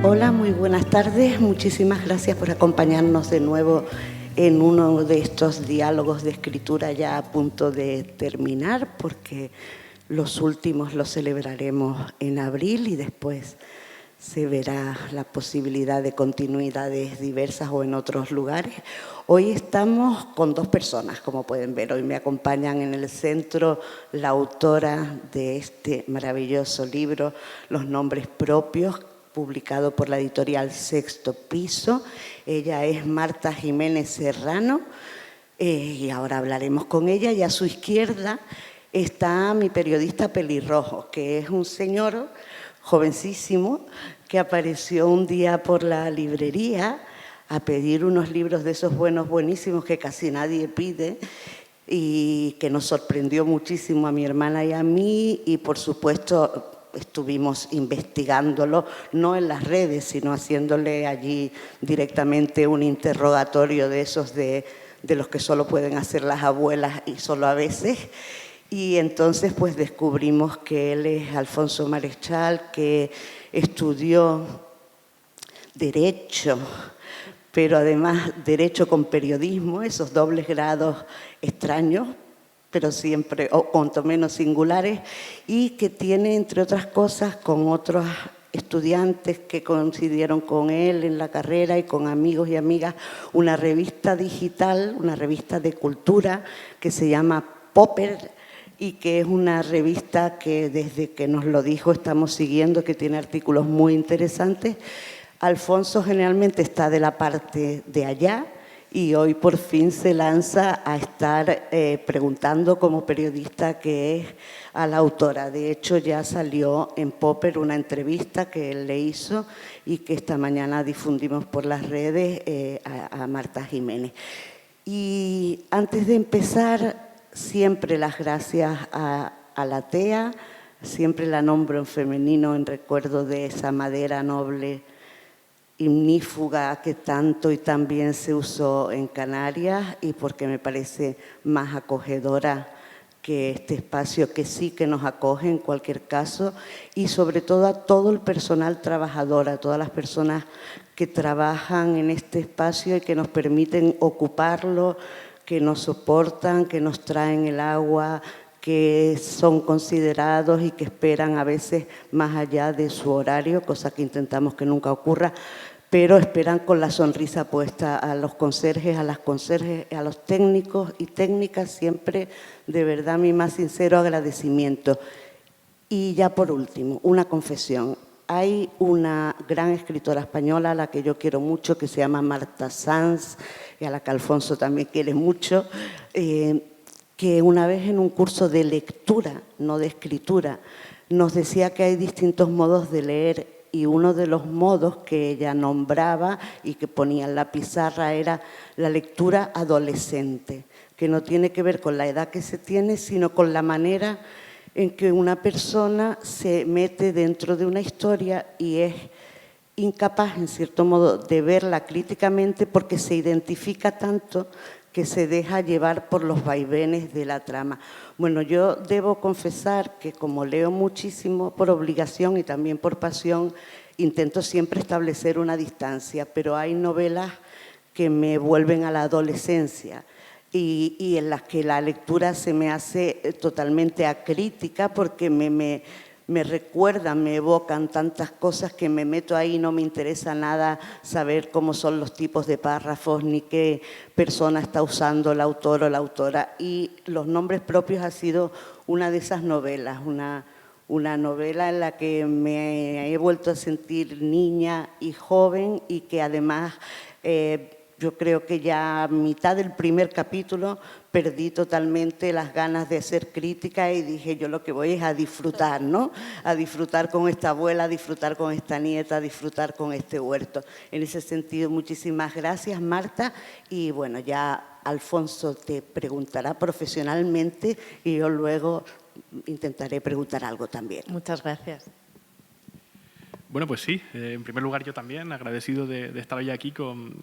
Hola, muy buenas tardes. Muchísimas gracias por acompañarnos de nuevo en uno de estos diálogos de escritura ya a punto de terminar, porque los últimos los celebraremos en abril y después se verá la posibilidad de continuidades diversas o en otros lugares. Hoy estamos con dos personas, como pueden ver. Hoy me acompañan en el centro la autora de este maravilloso libro, Los nombres propios, publicado por la editorial Sexto Piso. Ella es Marta Jiménez Serrano y ahora hablaremos con ella. Y a su izquierda está mi periodista pelirrojo, que es un señor jovencísimo que apareció un día por la librería a pedir unos libros de esos buenos, buenísimos que casi nadie pide y que nos sorprendió muchísimo a mi hermana y a mí, y por supuesto estuvimos investigándolo, no en las redes, sino haciéndole allí directamente un interrogatorio de esos de los que solo pueden hacer las abuelas y solo a veces. Y entonces pues descubrimos que él es Alfonso Marechal, que estudió Derecho, pero además Derecho con periodismo, esos dobles grados extraños, pero siempre, o cuanto menos singulares, y que tiene, entre otras cosas, con otros estudiantes que coincidieron con él en la carrera y con amigos y amigas, una revista digital, una revista de cultura que se llama Popper, y que es una revista que desde que nos lo dijo estamos siguiendo, que tiene artículos muy interesantes. Alfonso generalmente está de la parte de allá y hoy por fin se lanza a estar preguntando como periodista que es a la autora. De hecho, ya salió en Popper una entrevista que él le hizo y que esta mañana difundimos por las redes a Marta Jiménez. Y antes de empezar, siempre las gracias a la TEA, siempre la nombro en femenino en recuerdo de esa madera noble ignífuga que tanto y tan bien se usó en Canarias, y porque me parece más acogedora que este espacio, que sí que nos acoge en cualquier caso, y sobre todo a todo el personal trabajador, a todas las personas que trabajan en este espacio y que nos permiten ocuparlo, que nos soportan, que nos traen el agua, que son considerados y que esperan a veces más allá de su horario, cosa que intentamos que nunca ocurra, pero esperan con la sonrisa puesta. A los conserjes, a las conserjes, a los técnicos y técnicas, siempre de verdad mi más sincero agradecimiento. Y ya por último, una confesión. Hay una gran escritora española a la que yo quiero mucho, que se llama Marta Sanz, y a la que Alfonso también quiere mucho, que una vez en un curso de lectura, no de escritura, nos decía que hay distintos modos de leer, y uno de los modos que ella nombraba y que ponía en la pizarra era la lectura adolescente, que no tiene que ver con la edad que se tiene, sino con la manera en que una persona se mete dentro de una historia y es incapaz, en cierto modo, de verla críticamente porque se identifica tanto que se deja llevar por los vaivenes de la trama. Bueno, yo debo confesar que como leo muchísimo por obligación y también por pasión, intento siempre establecer una distancia, pero hay novelas que me vuelven a la adolescencia y en las que la lectura se me hace totalmente acrítica porque me recuerdan, me evocan tantas cosas que me meto ahí y no me interesa nada saber cómo son los tipos de párrafos ni qué persona está usando el autor o la autora. Y Los nombres propios ha sido una de esas novelas, una novela en la que me he vuelto a sentir niña y joven y que además yo creo que ya a mitad del primer capítulo perdí totalmente las ganas de hacer crítica y dije, yo lo que voy es a disfrutar, ¿no? A disfrutar con esta abuela, a disfrutar con esta nieta, a disfrutar con este huerto. En ese sentido, muchísimas gracias, Marta. Y bueno, ya Alfonso te preguntará profesionalmente y yo luego intentaré preguntar algo también. Muchas gracias. Bueno, pues sí, en primer lugar yo también agradecido de estar hoy aquí con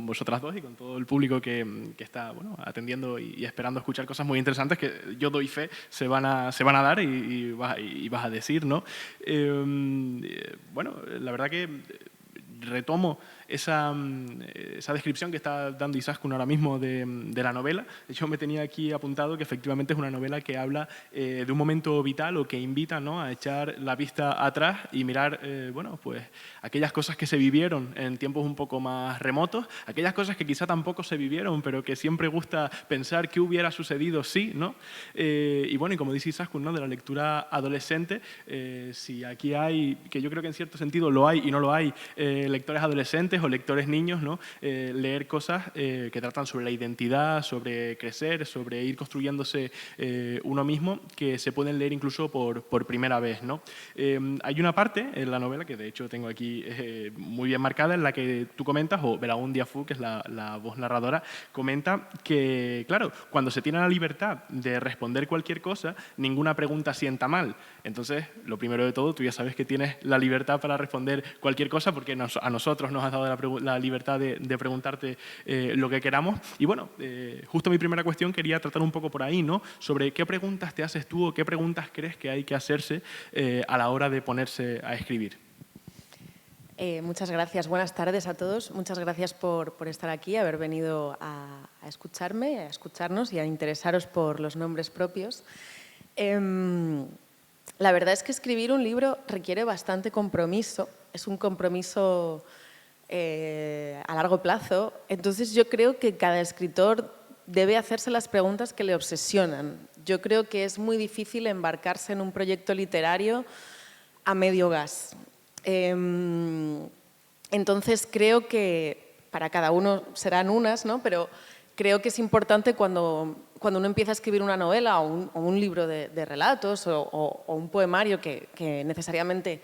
vosotras dos y con todo el público que está atendiendo y esperando escuchar cosas muy interesantes que yo doy fe se van a dar y vas a decir, ¿no? Bueno, la verdad que retomo esa descripción que está dando Izaskun ahora mismo de la novela. De hecho, me tenía aquí apuntado que efectivamente es una novela que habla de un momento vital o que invita, ¿no?, a echar la vista atrás y mirar bueno, pues, aquellas cosas que se vivieron en tiempos un poco más remotos, aquellas cosas que quizá tampoco se vivieron, pero que siempre gusta pensar qué hubiera sucedido si, ¿no? Y bueno, y como dice Izaskun, ¿no?, de la lectura adolescente, si aquí hay, que yo creo que en cierto sentido lo hay y no lo hay, lectores adolescentes o lectores niños, ¿no?, leer cosas que tratan sobre la identidad, sobre crecer, sobre ir construyéndose uno mismo, que se pueden leer incluso por primera vez, ¿no? Hay una parte en la novela que de hecho tengo aquí muy bien marcada, en la que tú comentas, o Belaún Diafú, que es la voz narradora, comenta que, claro, cuando se tiene la libertad de responder cualquier cosa, ninguna pregunta sienta mal. Entonces, lo primero de todo, tú ya sabes que tienes la libertad para responder cualquier cosa, porque a nosotros nos has dado la libertad de preguntarte lo que queramos. Y bueno, justo mi primera cuestión quería tratar un poco por ahí, ¿no?, sobre qué preguntas te haces tú o qué preguntas crees que hay que hacerse a la hora de ponerse a escribir. Muchas gracias. Buenas tardes a todos. Muchas gracias por estar aquí, haber venido a escucharme, a escucharnos y a interesaros por los nombres propios. La verdad es que escribir un libro requiere bastante compromiso. Es un compromiso a largo plazo. Entonces, yo creo que cada escritor debe hacerse las preguntas que le obsesionan. Yo creo que es muy difícil embarcarse en un proyecto literario a medio gas. Entonces, creo que para cada uno serán unas, ¿no?, pero creo que es importante cuando uno empieza a escribir una novela o un libro de relatos o un poemario que necesariamente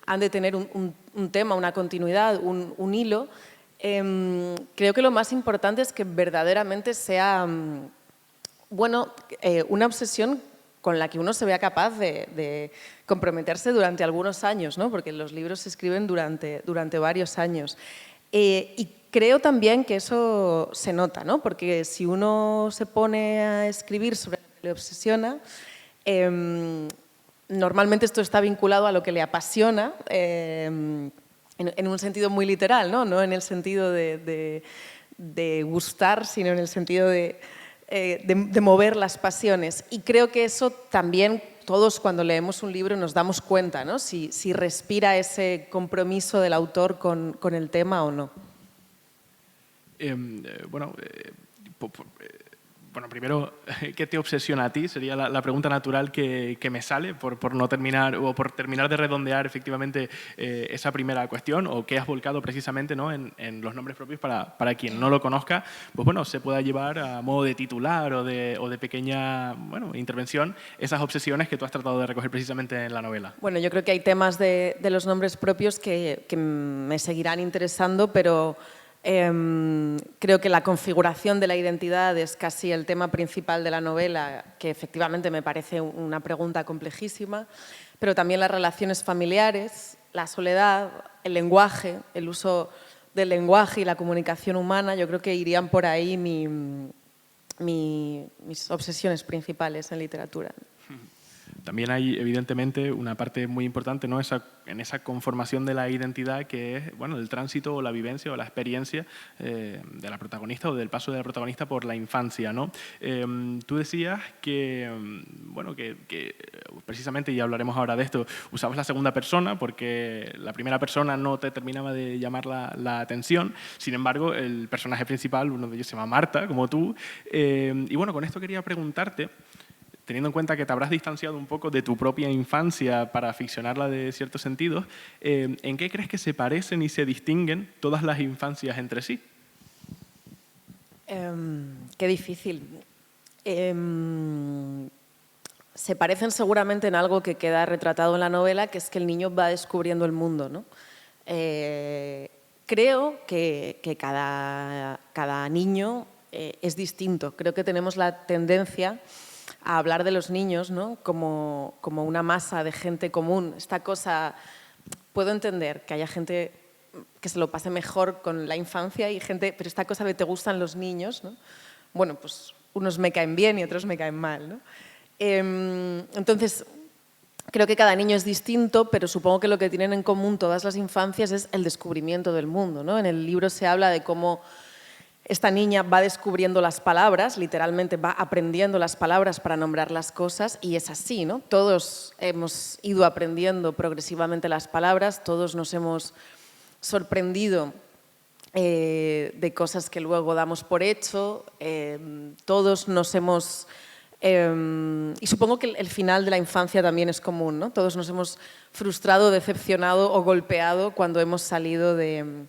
han de tener un tema, una continuidad, un hilo. Creo que lo más importante es que verdaderamente sea bueno, una obsesión con la que uno se vea capaz de comprometerse durante algunos años, ¿no?, porque los libros se escriben durante varios años. Y creo también que eso se nota, ¿no?, porque si uno se pone a escribir sobre lo que le obsesiona, normalmente esto está vinculado a lo que le apasiona, en un sentido muy literal, no en el sentido de gustar, sino en el sentido de mover las pasiones. Y creo que eso también todos cuando leemos un libro nos damos cuenta, ¿no?, si respira ese compromiso del autor con el tema o no. Bueno, primero, ¿qué te obsesiona a ti? Sería la pregunta natural que me sale por no terminar o por terminar de redondear efectivamente esa primera cuestión, o qué has volcado precisamente, ¿no?, en los nombres propios para quien no lo conozca, pues bueno, se pueda llevar a modo de titular o de pequeña, bueno, intervención esas obsesiones que tú has tratado de recoger precisamente en la novela. Bueno, yo creo que hay temas de los nombres propios que me seguirán interesando, pero creo que la configuración de la identidad es casi el tema principal de la novela, que efectivamente me parece una pregunta complejísima, pero también las relaciones familiares, la soledad, el lenguaje, el uso del lenguaje y la comunicación humana. Yo creo que irían por ahí mis obsesiones principales en literatura. También hay, evidentemente, una parte muy importante, ¿no?, en esa conformación de la identidad, que es, bueno, el tránsito o la vivencia o la experiencia de la protagonista o del paso de la protagonista por la infancia, ¿no? Tú decías que, bueno, que precisamente, y hablaremos ahora de esto, usabas la segunda persona porque la primera persona no te terminaba de llamar la atención. Sin embargo, el personaje principal, uno de ellos se llama Marta, como tú. Y bueno, con esto quería preguntarte, teniendo en cuenta que te habrás distanciado un poco de tu propia infancia para ficcionarla de ciertos sentidos, ¿en qué crees que se parecen y se distinguen todas las infancias entre sí? Qué difícil. Se parecen seguramente en algo que queda retratado en la novela, que es que el niño va descubriendo el mundo, ¿no? Creo que cada niño es distinto. Creo que tenemos la tendencia a hablar de los niños, ¿no?, como una masa de gente común. Esta cosa, puedo entender que haya gente que se lo pase mejor con la infancia y gente, pero esta cosa de te gustan los niños, ¿no? Bueno, pues unos me caen bien y otros me caen mal, ¿no? Entonces, Creo que cada niño es distinto, pero supongo que lo que tienen en común todas las infancias es el descubrimiento del mundo, ¿no? En el libro se habla de cómo esta niña va descubriendo las palabras, literalmente va aprendiendo las palabras para nombrar las cosas, y es así, ¿no? Todos hemos ido aprendiendo progresivamente las palabras, todos nos hemos sorprendido de cosas que luego damos por hecho, todos nos hemos... y supongo que el final de la infancia también es común, ¿no? Todos nos hemos frustrado, decepcionado o golpeado cuando hemos salido de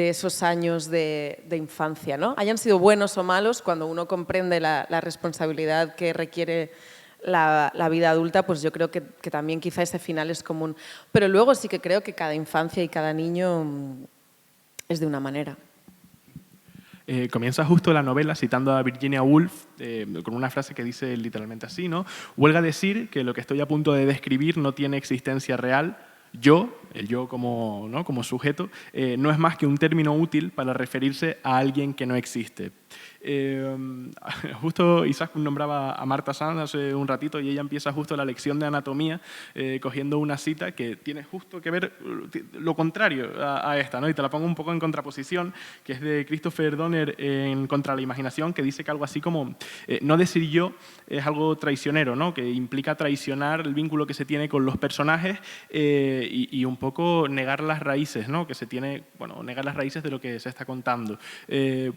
esos años de infancia, ¿no? Hayan sido buenos o malos, cuando uno comprende la responsabilidad que requiere la vida adulta, pues yo creo que también quizá ese final es común. Pero luego sí que creo que cada infancia y cada niño es de una manera. Comienza justo la novela citando a Virginia Woolf con una frase que dice literalmente así, ¿no? Huelga decir que lo que estoy a punto de describir no tiene existencia real. Yo, el yo como, ¿no? como sujeto, no es más que un término útil para referirse a alguien que no existe. Justo Isaac nombraba a Marta Sanz hace un ratito y ella empieza justo la lección de anatomía cogiendo una cita que tiene justo que ver lo contrario a esta, ¿no? Y te la pongo un poco en contraposición, que es de Christopher Donner en Contra la imaginación, que dice que algo así como no decir yo es algo traicionero, ¿no? Que implica traicionar el vínculo que se tiene con los personajes y un poco negar las raíces, ¿no? Que se tiene, bueno, negar las raíces de lo que se está contando.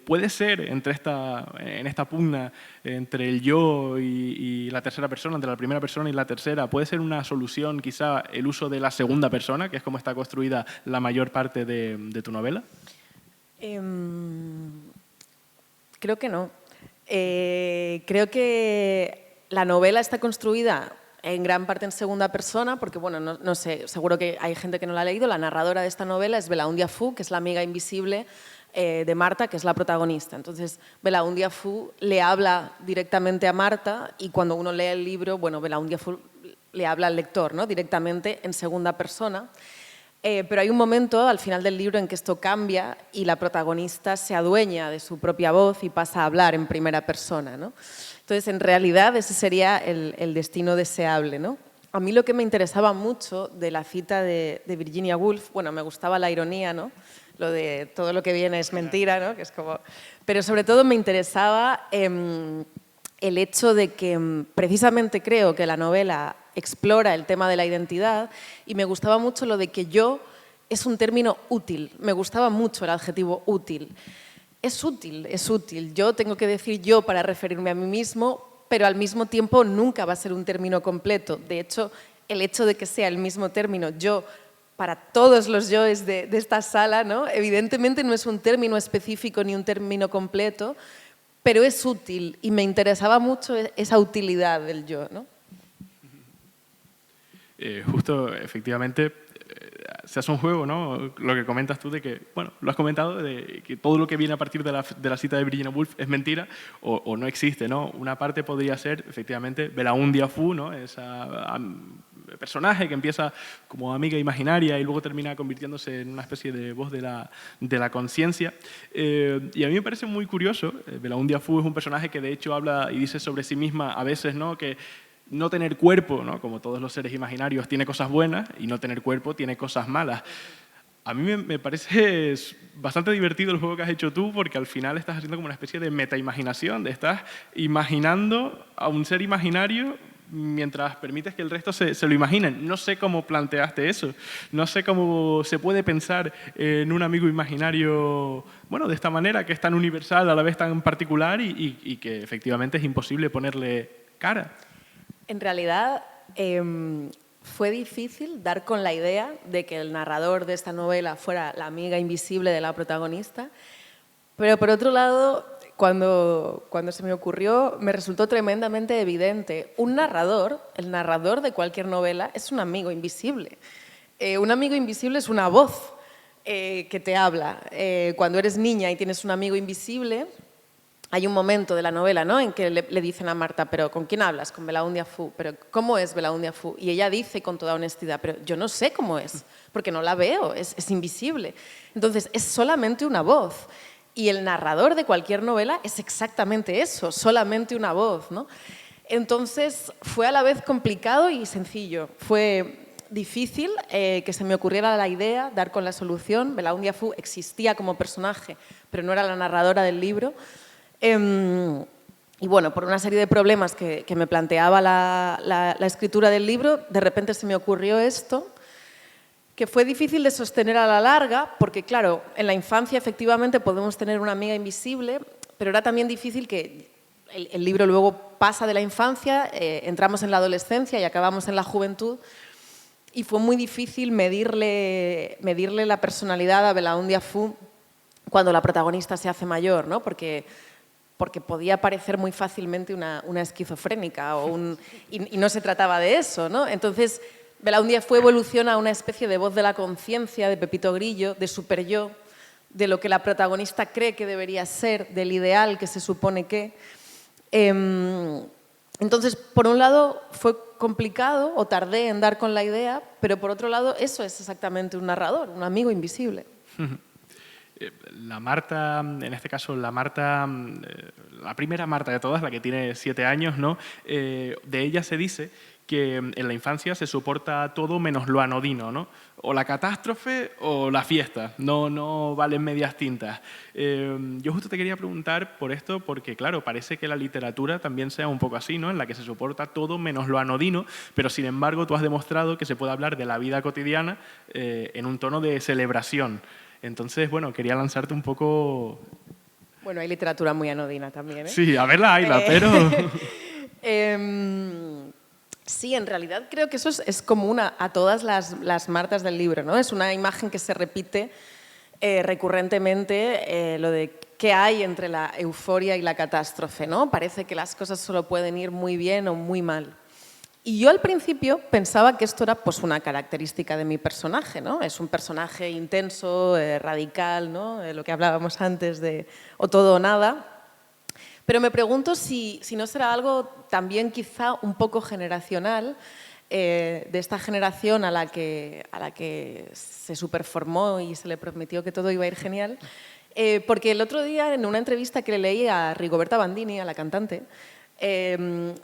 Puede ser en esta pugna entre el yo y la tercera persona, entre la primera persona y la tercera, puede ser una solución quizá el uso de la segunda persona, que es como está construida la mayor parte de tu novela? Creo que no. Creo que la novela está construida en gran parte en segunda persona, porque, bueno, no sé, seguro que hay gente que no la ha leído. La narradora de esta novela es Belaúndia Fu, que es la amiga invisible de Marta, que es la protagonista. Entonces, Belaúndia Fu le habla directamente a Marta y cuando uno lee el libro, bueno, Belaúndia Fu le habla al lector, ¿no? Directamente en segunda persona. Pero hay un momento al final del libro en que esto cambia y la protagonista se adueña de su propia voz y pasa a hablar en primera persona, ¿no? Entonces, en realidad, ese sería el destino deseable, ¿no? A mí lo que me interesaba mucho de la cita de Virginia Woolf, bueno, me gustaba la ironía, ¿no? Lo de todo lo que viene es mentira, ¿no? Que es como... Pero sobre todo me interesaba el hecho de que precisamente creo que la novela explora el tema de la identidad y me gustaba mucho lo de que yo es un término útil. Me gustaba mucho el adjetivo útil. Es útil, es útil. Yo tengo que decir yo para referirme a mí mismo, pero al mismo tiempo nunca va a ser un término completo. De hecho, el hecho de que sea el mismo término yo para todos los yoes de esta sala, ¿no? Evidentemente no es un término específico ni un término completo, pero es útil y me interesaba mucho esa utilidad del yo, ¿no? Justo, efectivamente, se hace un juego, ¿no? Lo que comentas tú de que, bueno, lo has comentado, de que todo lo que viene a partir de la cita de Virginia Woolf es mentira o no existe, ¿no? Una parte podría ser, efectivamente, Belaúndia Fu, ¿no? Esa personaje que empieza como amiga imaginaria y luego termina convirtiéndose en una especie de voz de la conciencia. Y a mí me parece muy curioso, Belaúndia Fu es un personaje que de hecho habla y dice sobre sí misma a veces, ¿no? Que no tener cuerpo, ¿no? Como todos los seres imaginarios, tiene cosas buenas y no tener cuerpo tiene cosas malas. A mí me parece bastante divertido el juego que has hecho tú porque al final estás haciendo como una especie de metaimaginación, de estás imaginando a un ser imaginario mientras permites que el resto se lo imaginen. No sé cómo planteaste eso, no sé cómo se puede pensar en un amigo imaginario, bueno, de esta manera, que es tan universal, a la vez tan particular y que efectivamente es imposible ponerle cara. En realidad, fue difícil dar con la idea de que el narrador de esta novela fuera la amiga invisible de la protagonista, pero por otro lado, cuando se me ocurrió, me resultó tremendamente evidente. Un narrador, el narrador de cualquier novela, es un amigo invisible. Un amigo invisible es una voz que te habla. Cuando eres niña y tienes un amigo invisible, hay un momento de la novela, ¿no?, en que le dicen a Marta, ¿pero con quién hablas? Con Belaúndia Fu. ¿Pero cómo es Belaúndia Fu? Y ella dice con toda honestidad, pero yo no sé cómo es, porque no la veo, es invisible. Entonces, es solamente una voz. Y el narrador de cualquier novela es exactamente eso, solamente una voz, ¿no? Entonces, fue a la vez complicado y sencillo. Fue difícil que se me ocurriera la idea, dar con la solución. Belaundia Fu existía como personaje, pero no era la narradora del libro. Y bueno, por una serie de problemas que me planteaba la escritura del libro, de repente se me ocurrió esto, que fue difícil de sostener a la larga, porque claro, en la infancia efectivamente podemos tener una amiga invisible, pero era también difícil que el libro luego pasa de la infancia, entramos en la adolescencia y acabamos en la juventud, y fue muy difícil medirle la personalidad a Belaundia Fu cuando la protagonista se hace mayor, ¿no? Porque podía parecer muy fácilmente una esquizofrénica y no se trataba de eso, ¿no? Entonces, Belaundia Fu evoluciona a una especie de voz de la conciencia, de Pepito Grillo, de superyo, de lo que la protagonista cree que debería ser, del ideal que se supone que. Entonces, por un lado, fue complicado o tardé en dar con la idea, pero por otro lado, eso es exactamente un narrador, un amigo invisible. La Marta, en este caso la Marta, la primera Marta de todas, la que tiene 7 años, ¿no? De ella se dice que en la infancia se soporta todo menos lo anodino, ¿no? O la catástrofe o la fiesta, no valen medias tintas. Yo justo te quería preguntar por esto, porque claro, parece que la literatura también sea un poco así, ¿no? En la que se soporta todo menos lo anodino, pero sin embargo tú has demostrado que se puede hablar de la vida cotidiana en un tono de celebración. Entonces, bueno, quería lanzarte un poco... Bueno, hay literatura muy anodina también, ¿eh? Sí, a verla hayla, pero... Sí, en realidad creo que eso es común a todas las Martas del libro, ¿no? Es una imagen que se repite recurrentemente, lo de qué hay entre la euforia y la catástrofe, ¿no? Parece que las cosas solo pueden ir muy bien o muy mal. Y yo al principio pensaba que esto era pues, una característica de mi personaje, ¿no? Es un personaje intenso, radical, ¿no? Lo que hablábamos antes de o todo o nada. Pero me pregunto si no será algo también quizá un poco generacional, de esta generación a la que se superformó y se le prometió que todo iba a ir genial. Porque el otro día, en una entrevista que le leí a Rigoberta Bandini, a la cantante,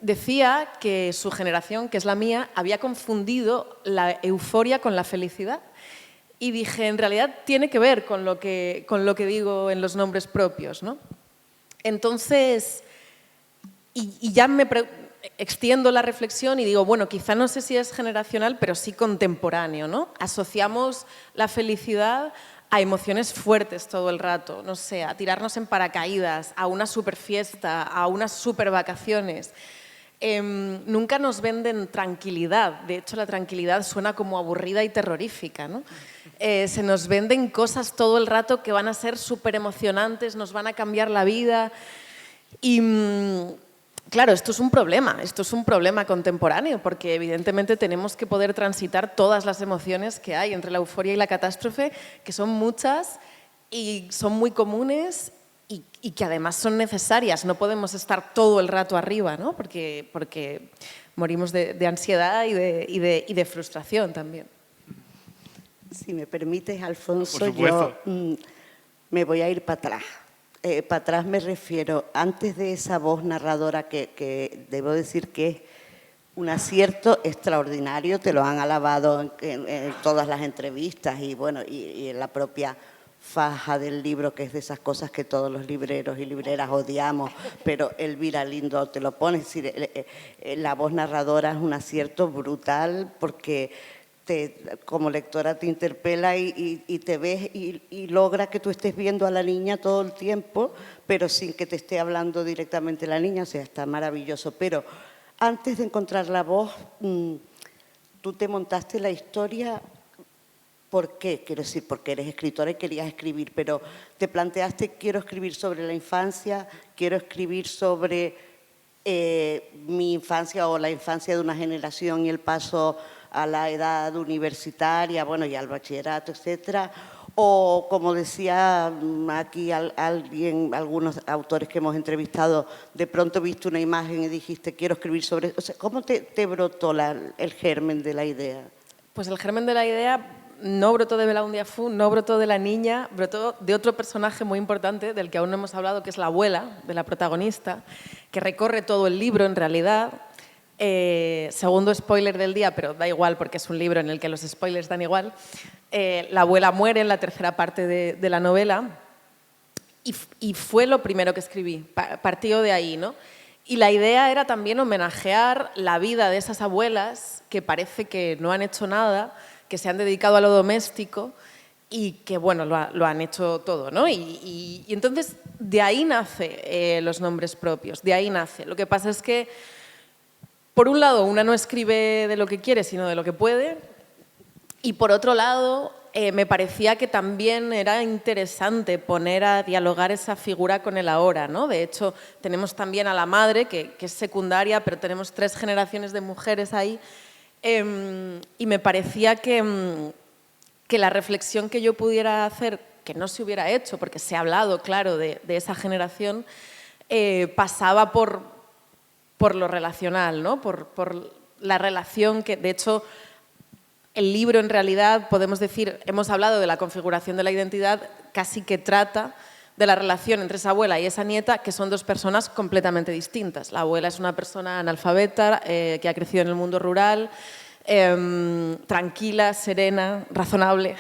decía que su generación, que es la mía, había confundido la euforia con la felicidad. Y dije, en realidad tiene que ver con lo que digo en los nombres propios, ¿no? Entonces, y ya me extiendo la reflexión y digo, bueno, quizá no sé si es generacional, pero sí contemporáneo, ¿no? Asociamos la felicidad a emociones fuertes todo el rato, no sé, a tirarnos en paracaídas, a una super fiesta, a unas super vacaciones. Nunca nos venden tranquilidad, de hecho la tranquilidad suena como aburrida y terrorífica, ¿no? Se nos venden cosas todo el rato que van a ser súper emocionantes, nos van a cambiar la vida y claro, esto es un problema contemporáneo porque evidentemente tenemos que poder transitar todas las emociones que hay entre la euforia y la catástrofe, que son muchas y son muy comunes y que además son necesarias. No podemos estar todo el rato arriba, ¿no? Porque morimos de ansiedad y de frustración también. Si me permites, Alfonso, por supuesto. yo me voy a ir para atrás. Para atrás me refiero, antes de esa voz narradora que debo decir que es un acierto extraordinario, te lo han alabado en todas las entrevistas y, bueno, y en la propia faja del libro, que es de esas cosas que todos los libreros y libreras odiamos, pero Elvira Lindo te lo pone. Es decir, la voz narradora es un acierto brutal porque como lectora te interpela y te ves y logra que tú estés viendo a la niña todo el tiempo, pero sin que te esté hablando directamente la niña, o sea, está maravilloso. Pero antes de encontrar la voz, tú te montaste la historia. ¿Por qué? Quiero decir, porque eres escritora y querías escribir, pero te planteaste, quiero escribir sobre la infancia, quiero escribir sobre mi infancia o la infancia de una generación y el paso a la edad universitaria, bueno, y al bachillerato, etcétera, o como decía aquí algunos autores que hemos entrevistado, de pronto viste una imagen y dijiste, quiero escribir sobre... O sea, ¿cómo te brotó el germen de la idea? Pues el germen de la idea no brotó de Belaúnde Fu, no brotó de la niña, brotó de otro personaje muy importante del que aún no hemos hablado, que es la abuela de la protagonista, que recorre todo el libro en realidad. Segundo spoiler del día, pero da igual porque es un libro en el que los spoilers dan igual. La abuela muere en la tercera parte de la novela y fue lo primero que escribí, partió de ahí, ¿no? Y la idea era también homenajear la vida de esas abuelas que parece que no han hecho nada, que se han dedicado a lo doméstico y que, bueno, lo han hecho todo, ¿no? Y entonces, de ahí nace los nombres propios, de ahí nace. Lo que pasa es que, por un lado, una no escribe de lo que quiere, sino de lo que puede, y por otro lado, me parecía que también era interesante poner a dialogar esa figura con el ahora, ¿no? De hecho, tenemos también a la madre, que es secundaria, pero tenemos 3 generaciones de mujeres ahí, y me parecía que la reflexión que yo pudiera hacer, que no se hubiera hecho, porque se ha hablado, claro, de esa generación, pasaba por lo relacional, ¿no? Por la relación que, de hecho, el libro, en realidad, podemos decir, hemos hablado de la configuración de la identidad, casi que trata de la relación entre esa abuela y esa nieta, que son 2 personas completamente distintas. La abuela es una persona analfabeta, que ha crecido en el mundo rural, tranquila, serena, razonable.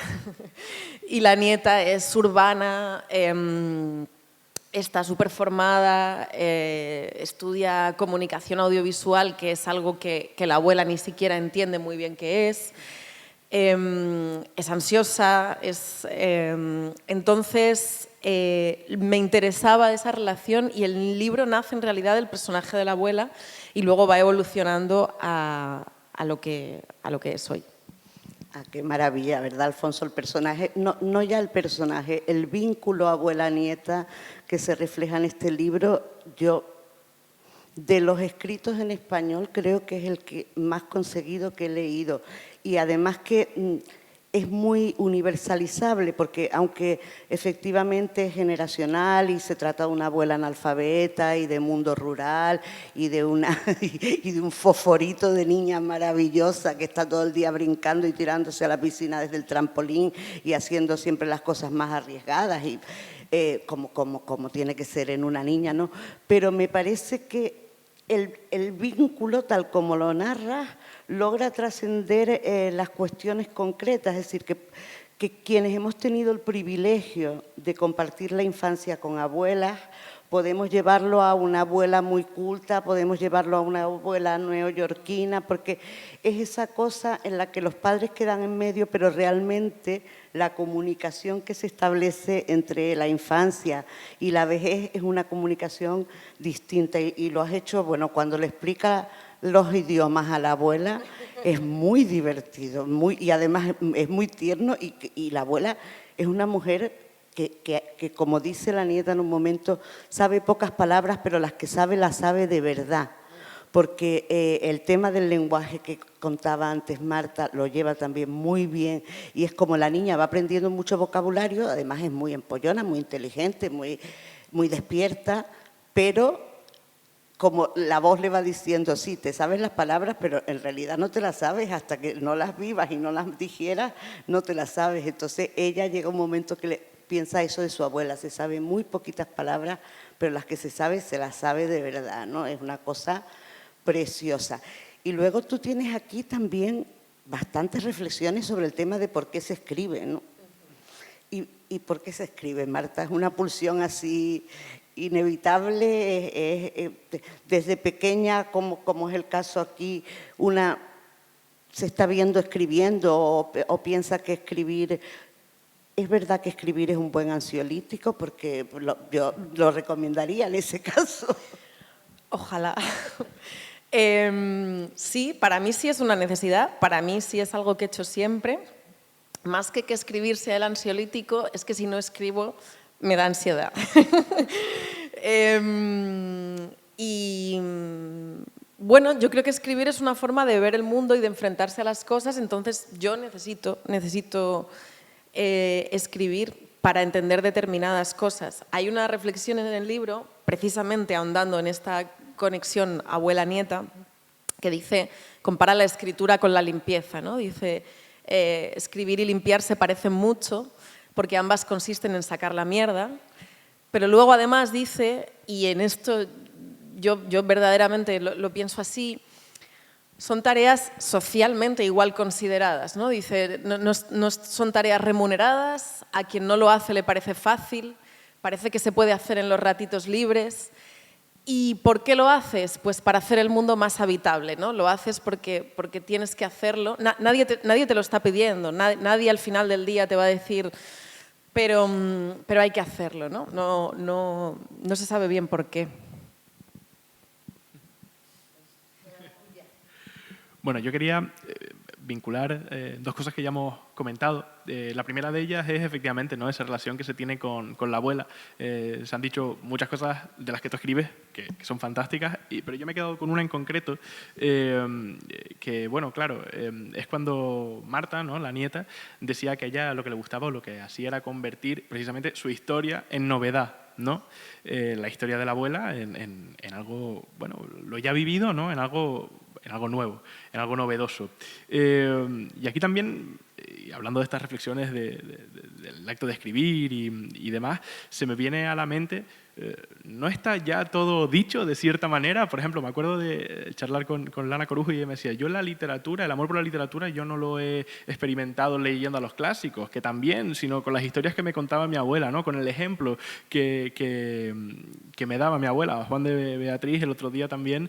Y la nieta es urbana, está súper formada, estudia comunicación audiovisual, que es algo que la abuela ni siquiera entiende muy bien qué es. Es ansiosa, entonces me interesaba esa relación y el libro nace en realidad del personaje de la abuela y luego va evolucionando a lo que es hoy. Ah, qué maravilla, ¿verdad, Alfonso? El personaje, no ya el personaje, el vínculo abuela-nieta que se refleja en este libro, yo de los escritos en español creo que es el que más conseguido que he leído. Y además que es muy universalizable, porque aunque efectivamente es generacional y se trata de una abuela analfabeta y de mundo rural y de un fosforito de niña maravillosa que está todo el día brincando y tirándose a la piscina desde el trampolín y haciendo siempre las cosas más arriesgadas y como tiene que ser en una niña, ¿no? Pero me parece que el vínculo, tal como lo narras, logra trascender las cuestiones concretas, es decir, que quienes hemos tenido el privilegio de compartir la infancia con abuelas, podemos llevarlo a una abuela muy culta, podemos llevarlo a una abuela neoyorquina, porque es esa cosa en la que los padres quedan en medio, pero realmente la comunicación que se establece entre la infancia y la vejez es una comunicación distinta. Y lo has hecho, bueno, cuando le explica los idiomas a la abuela, es muy divertido, y además es muy tierno y la abuela es una mujer que, como dice la nieta en un momento, sabe pocas palabras, pero las que sabe, las sabe de verdad. Porque el tema del lenguaje que contaba antes Marta lo lleva también muy bien y es como la niña va aprendiendo mucho vocabulario, además es muy empollona, muy inteligente, muy despierta, pero como la voz le va diciendo, sí, te sabes las palabras, pero en realidad no te las sabes hasta que no las vivas y no las digieras, no te las sabes. Entonces ella llega un momento que piensa eso de su abuela, se sabe muy poquitas palabras, pero las que se las sabe de verdad, ¿no? Es una cosa preciosa. Y luego tú tienes aquí también bastantes reflexiones sobre el tema de por qué se escribe, ¿no? ¿Y por qué se escribe, Marta? Es una pulsión así inevitable, desde pequeña, como es el caso aquí, una se está viendo escribiendo o piensa que escribir... ¿Es verdad que escribir es un buen ansiolítico? Porque yo lo recomendaría en ese caso. Ojalá. Sí, para mí sí es una necesidad, para mí sí es algo que he hecho siempre. Más que escribir sea el ansiolítico, es que si no escribo me da ansiedad. Y bueno, yo creo que escribir es una forma de ver el mundo y de enfrentarse a las cosas, entonces yo necesito escribir para entender determinadas cosas. Hay una reflexión en el libro, precisamente ahondando en esta conexión abuela-nieta, que dice, compara la escritura con la limpieza, ¿no? Dice, escribir y limpiar se parecen mucho, porque ambas consisten en sacar la mierda, pero luego además dice, y en esto yo verdaderamente lo pienso así, son tareas socialmente igual consideradas, ¿no? Dice, no son tareas remuneradas, a quien no lo hace le parece fácil, parece que se puede hacer en los ratitos libres. ¿Y por qué lo haces? Pues para hacer el mundo más habitable, ¿no? Lo haces porque tienes que hacerlo. Nadie te lo está pidiendo, nadie al final del día te va a decir, pero hay que hacerlo, ¿no? No se sabe bien por qué. Bueno, yo quería vincular dos cosas que ya hemos comentado. La primera de ellas es efectivamente, ¿no?, esa relación que se tiene con la abuela. Se han dicho muchas cosas de las que tú escribes que son fantásticas, pero yo me he quedado con una en concreto que, bueno, claro, es cuando Marta, ¿no?, la nieta, decía que a ella lo que le gustaba o lo que hacía era convertir precisamente su historia en novedad, ¿no? La historia de la abuela en algo, bueno, lo ya vivido, ¿no?, en algo nuevo, en algo novedoso. Y aquí también, hablando de estas reflexiones del acto de escribir y demás, se me viene a la mente, ¿no está ya todo dicho de cierta manera? Por ejemplo, me acuerdo de charlar con Lana Corujo y ella me decía, yo la literatura, el amor por la literatura, yo no lo he experimentado leyendo a los clásicos, que también, sino con las historias que me contaba mi abuela, ¿no?, con el ejemplo que me daba mi abuela. Juan de Beatriz el otro día también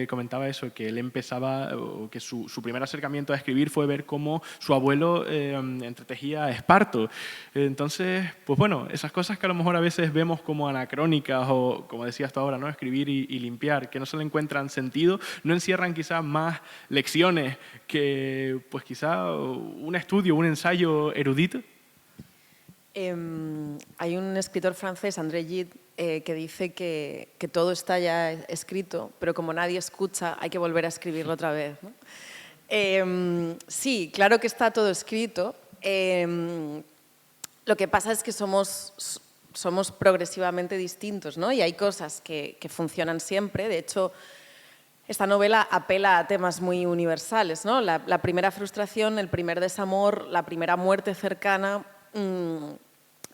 comentaba eso, que él empezaba, o que su primer acercamiento a escribir fue ver cómo su abuelo entretejía esparto. Entonces, pues bueno, esas cosas que a lo mejor a veces vemos como anacrónicas o, como decías tú ahora, ¿no?, escribir y limpiar, que no se le encuentran sentido, no encierran quizás más lecciones que pues quizá un estudio, un ensayo erudito. Hay un escritor francés, André Gide, que dice que todo está ya escrito, pero como nadie escucha, hay que volver a escribirlo otra vez, ¿no? Sí, claro que está todo escrito. Lo que pasa es que somos progresivamente distintos, ¿no? Y hay cosas que funcionan siempre. De hecho, esta novela apela a temas muy universales, ¿no? La primera frustración, el primer desamor, la primera muerte cercana,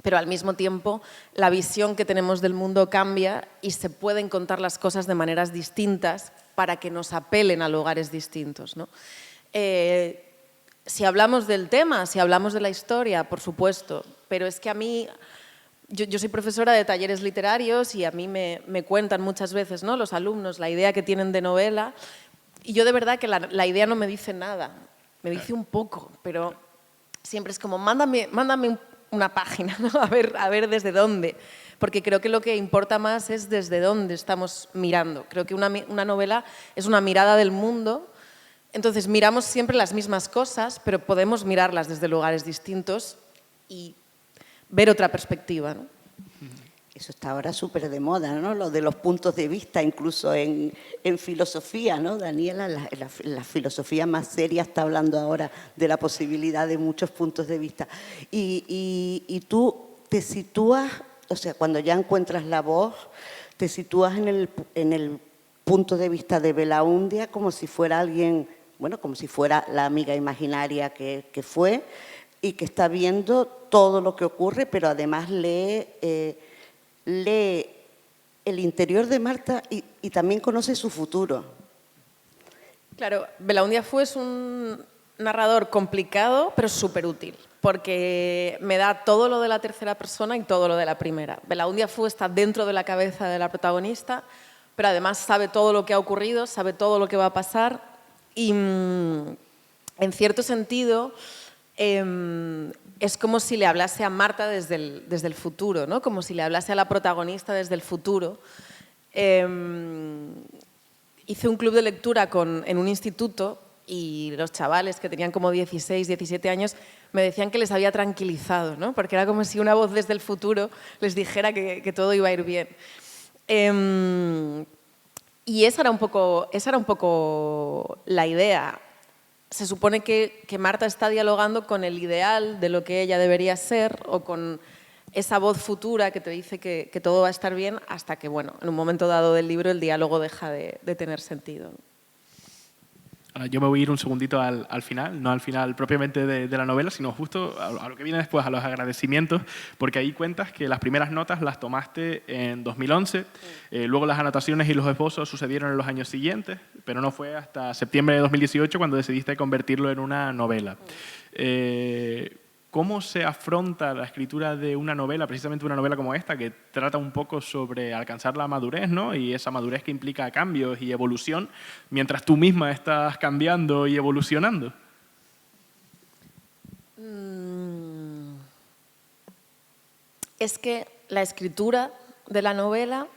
pero al mismo tiempo la visión que tenemos del mundo cambia y se pueden contar las cosas de maneras distintas para que nos apelen a lugares distintos, ¿no? Si hablamos del tema, si hablamos de la historia, por supuesto, pero es que a mí, yo soy profesora de talleres literarios y a mí me cuentan muchas veces, ¿no?, los alumnos la idea que tienen de novela, y yo de verdad que la idea no me dice nada, me dice un poco, pero siempre es como, mándame una página, ¿no?, a ver desde dónde, porque creo que lo que importa más es desde dónde estamos mirando. Creo que una novela es una mirada del mundo. Entonces miramos siempre las mismas cosas, pero podemos mirarlas desde lugares distintos y ver otra perspectiva, ¿no? Eso está ahora súper de moda, ¿no?, lo de los puntos de vista, incluso en filosofía, ¿no? Daniela, la filosofía más seria está hablando ahora de la posibilidad de muchos puntos de vista. Y tú te sitúas, o sea, cuando ya encuentras la voz, te sitúas en el punto de vista de Belaundia como si fuera alguien, bueno, como si fuera la amiga imaginaria que fue y que está viendo todo lo que ocurre, pero además lee el interior de Marta y también conoce su futuro. Claro, Belaundia Fu es un narrador complicado, pero súper útil, porque me da todo lo de la tercera persona y todo lo de la primera. Belaundia Fu está dentro de la cabeza de la protagonista, pero además sabe todo lo que ha ocurrido, sabe todo lo que va a pasar y, en cierto sentido, es como si le hablase a Marta desde el futuro, ¿no? Como si le hablase a la protagonista desde el futuro. Hice un club de lectura en un instituto y los chavales que tenían como 16, 17 años me decían que les había tranquilizado, ¿no? Porque era como si una voz desde el futuro les dijera que todo iba a ir bien. Y esa era un poco la idea. Se supone que Marta está dialogando con el ideal de lo que ella debería ser o con esa voz futura que te dice que todo va a estar bien hasta que, bueno, en un momento dado del libro el diálogo deja de tener sentido. Ahora, yo me voy a ir un segundito al final, no al final propiamente de la novela, sino justo a lo que viene después, a los agradecimientos, porque ahí cuentas que las primeras notas las tomaste en 2011, luego las anotaciones y los esbozos sucedieron en los años siguientes, pero no fue hasta septiembre de 2018 cuando decidiste convertirlo en una novela. ¿Cómo se afronta la escritura de una novela, precisamente una novela como esta, que trata un poco sobre alcanzar la madurez, ¿no? Y esa madurez que implica cambios y evolución, mientras tú misma estás cambiando y evolucionando? Es que la escritura de la novela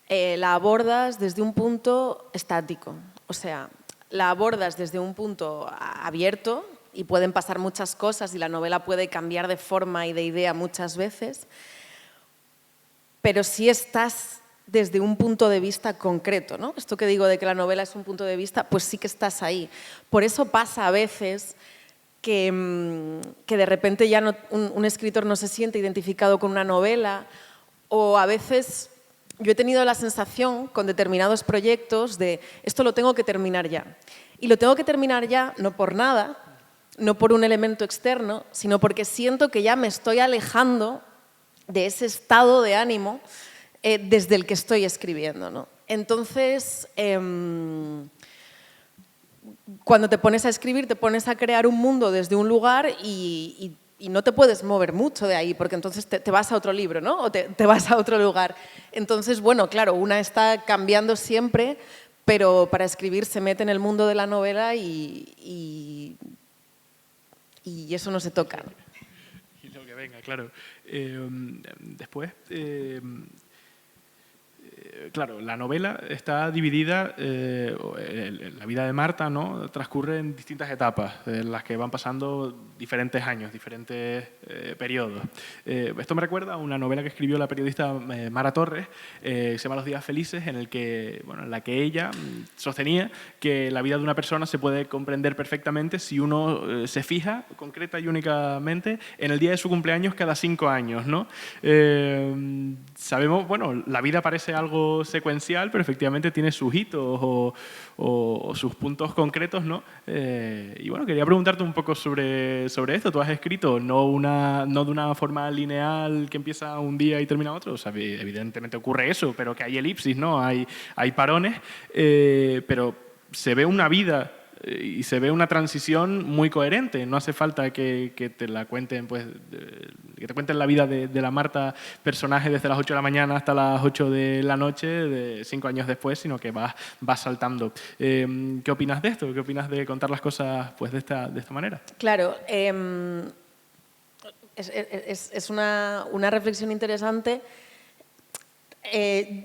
la abordas desde un punto estático, o sea, la abordas desde un punto abierto, y pueden pasar muchas cosas y la novela puede cambiar de forma y de idea muchas veces, pero sí estás desde un punto de vista concreto, ¿no? Esto que digo de que la novela es un punto de vista, pues sí que estás ahí. Por eso pasa a veces que de repente ya un escritor no se siente identificado con una novela, o a veces yo he tenido la sensación con determinados proyectos de esto lo tengo que terminar ya. Y lo tengo que terminar ya no por nada, no por un elemento externo, sino porque siento que ya me estoy alejando de ese estado de ánimo desde el que estoy escribiendo, ¿no? Entonces, cuando te pones a escribir, te pones a crear un mundo desde un lugar y no te puedes mover mucho de ahí, porque entonces te vas a otro libro, ¿no? O te vas a otro lugar. Entonces, bueno, claro, una está cambiando siempre, pero para escribir se mete en el mundo de la novela y eso no se toca. Y lo que venga, claro. Después, claro, la novela está dividida, la vida de Marta, ¿no?, transcurre en distintas etapas, en las que van pasando diferentes años, diferentes periodos. Esto me recuerda a una novela que escribió la periodista Mara Torres, se llama Los días felices, en la que ella sostenía que la vida de una persona se puede comprender perfectamente si uno se fija concreta y únicamente en el día de su cumpleaños cada 5 años, ¿no? Sabemos, bueno, la vida parece algo secuencial, pero efectivamente tiene sus hitos o sus puntos concretos, ¿no? Y bueno, quería preguntarte un poco sobre esto. Tú has escrito no de una forma lineal que empieza un día y termina otro, o sea, evidentemente ocurre eso, pero que hay elipsis, ¿no? Hay parones, pero se ve una vida y se ve una transición muy coherente. No hace falta que te la cuenten, pues, que te cuenten la vida de la Marta, personaje desde las 8 de la mañana hasta las 8 de la noche, de 5 años después, sino que vas saltando. ¿Qué opinas de esto? ¿Qué opinas de contar las cosas, pues, de esta manera? Claro, es una reflexión interesante.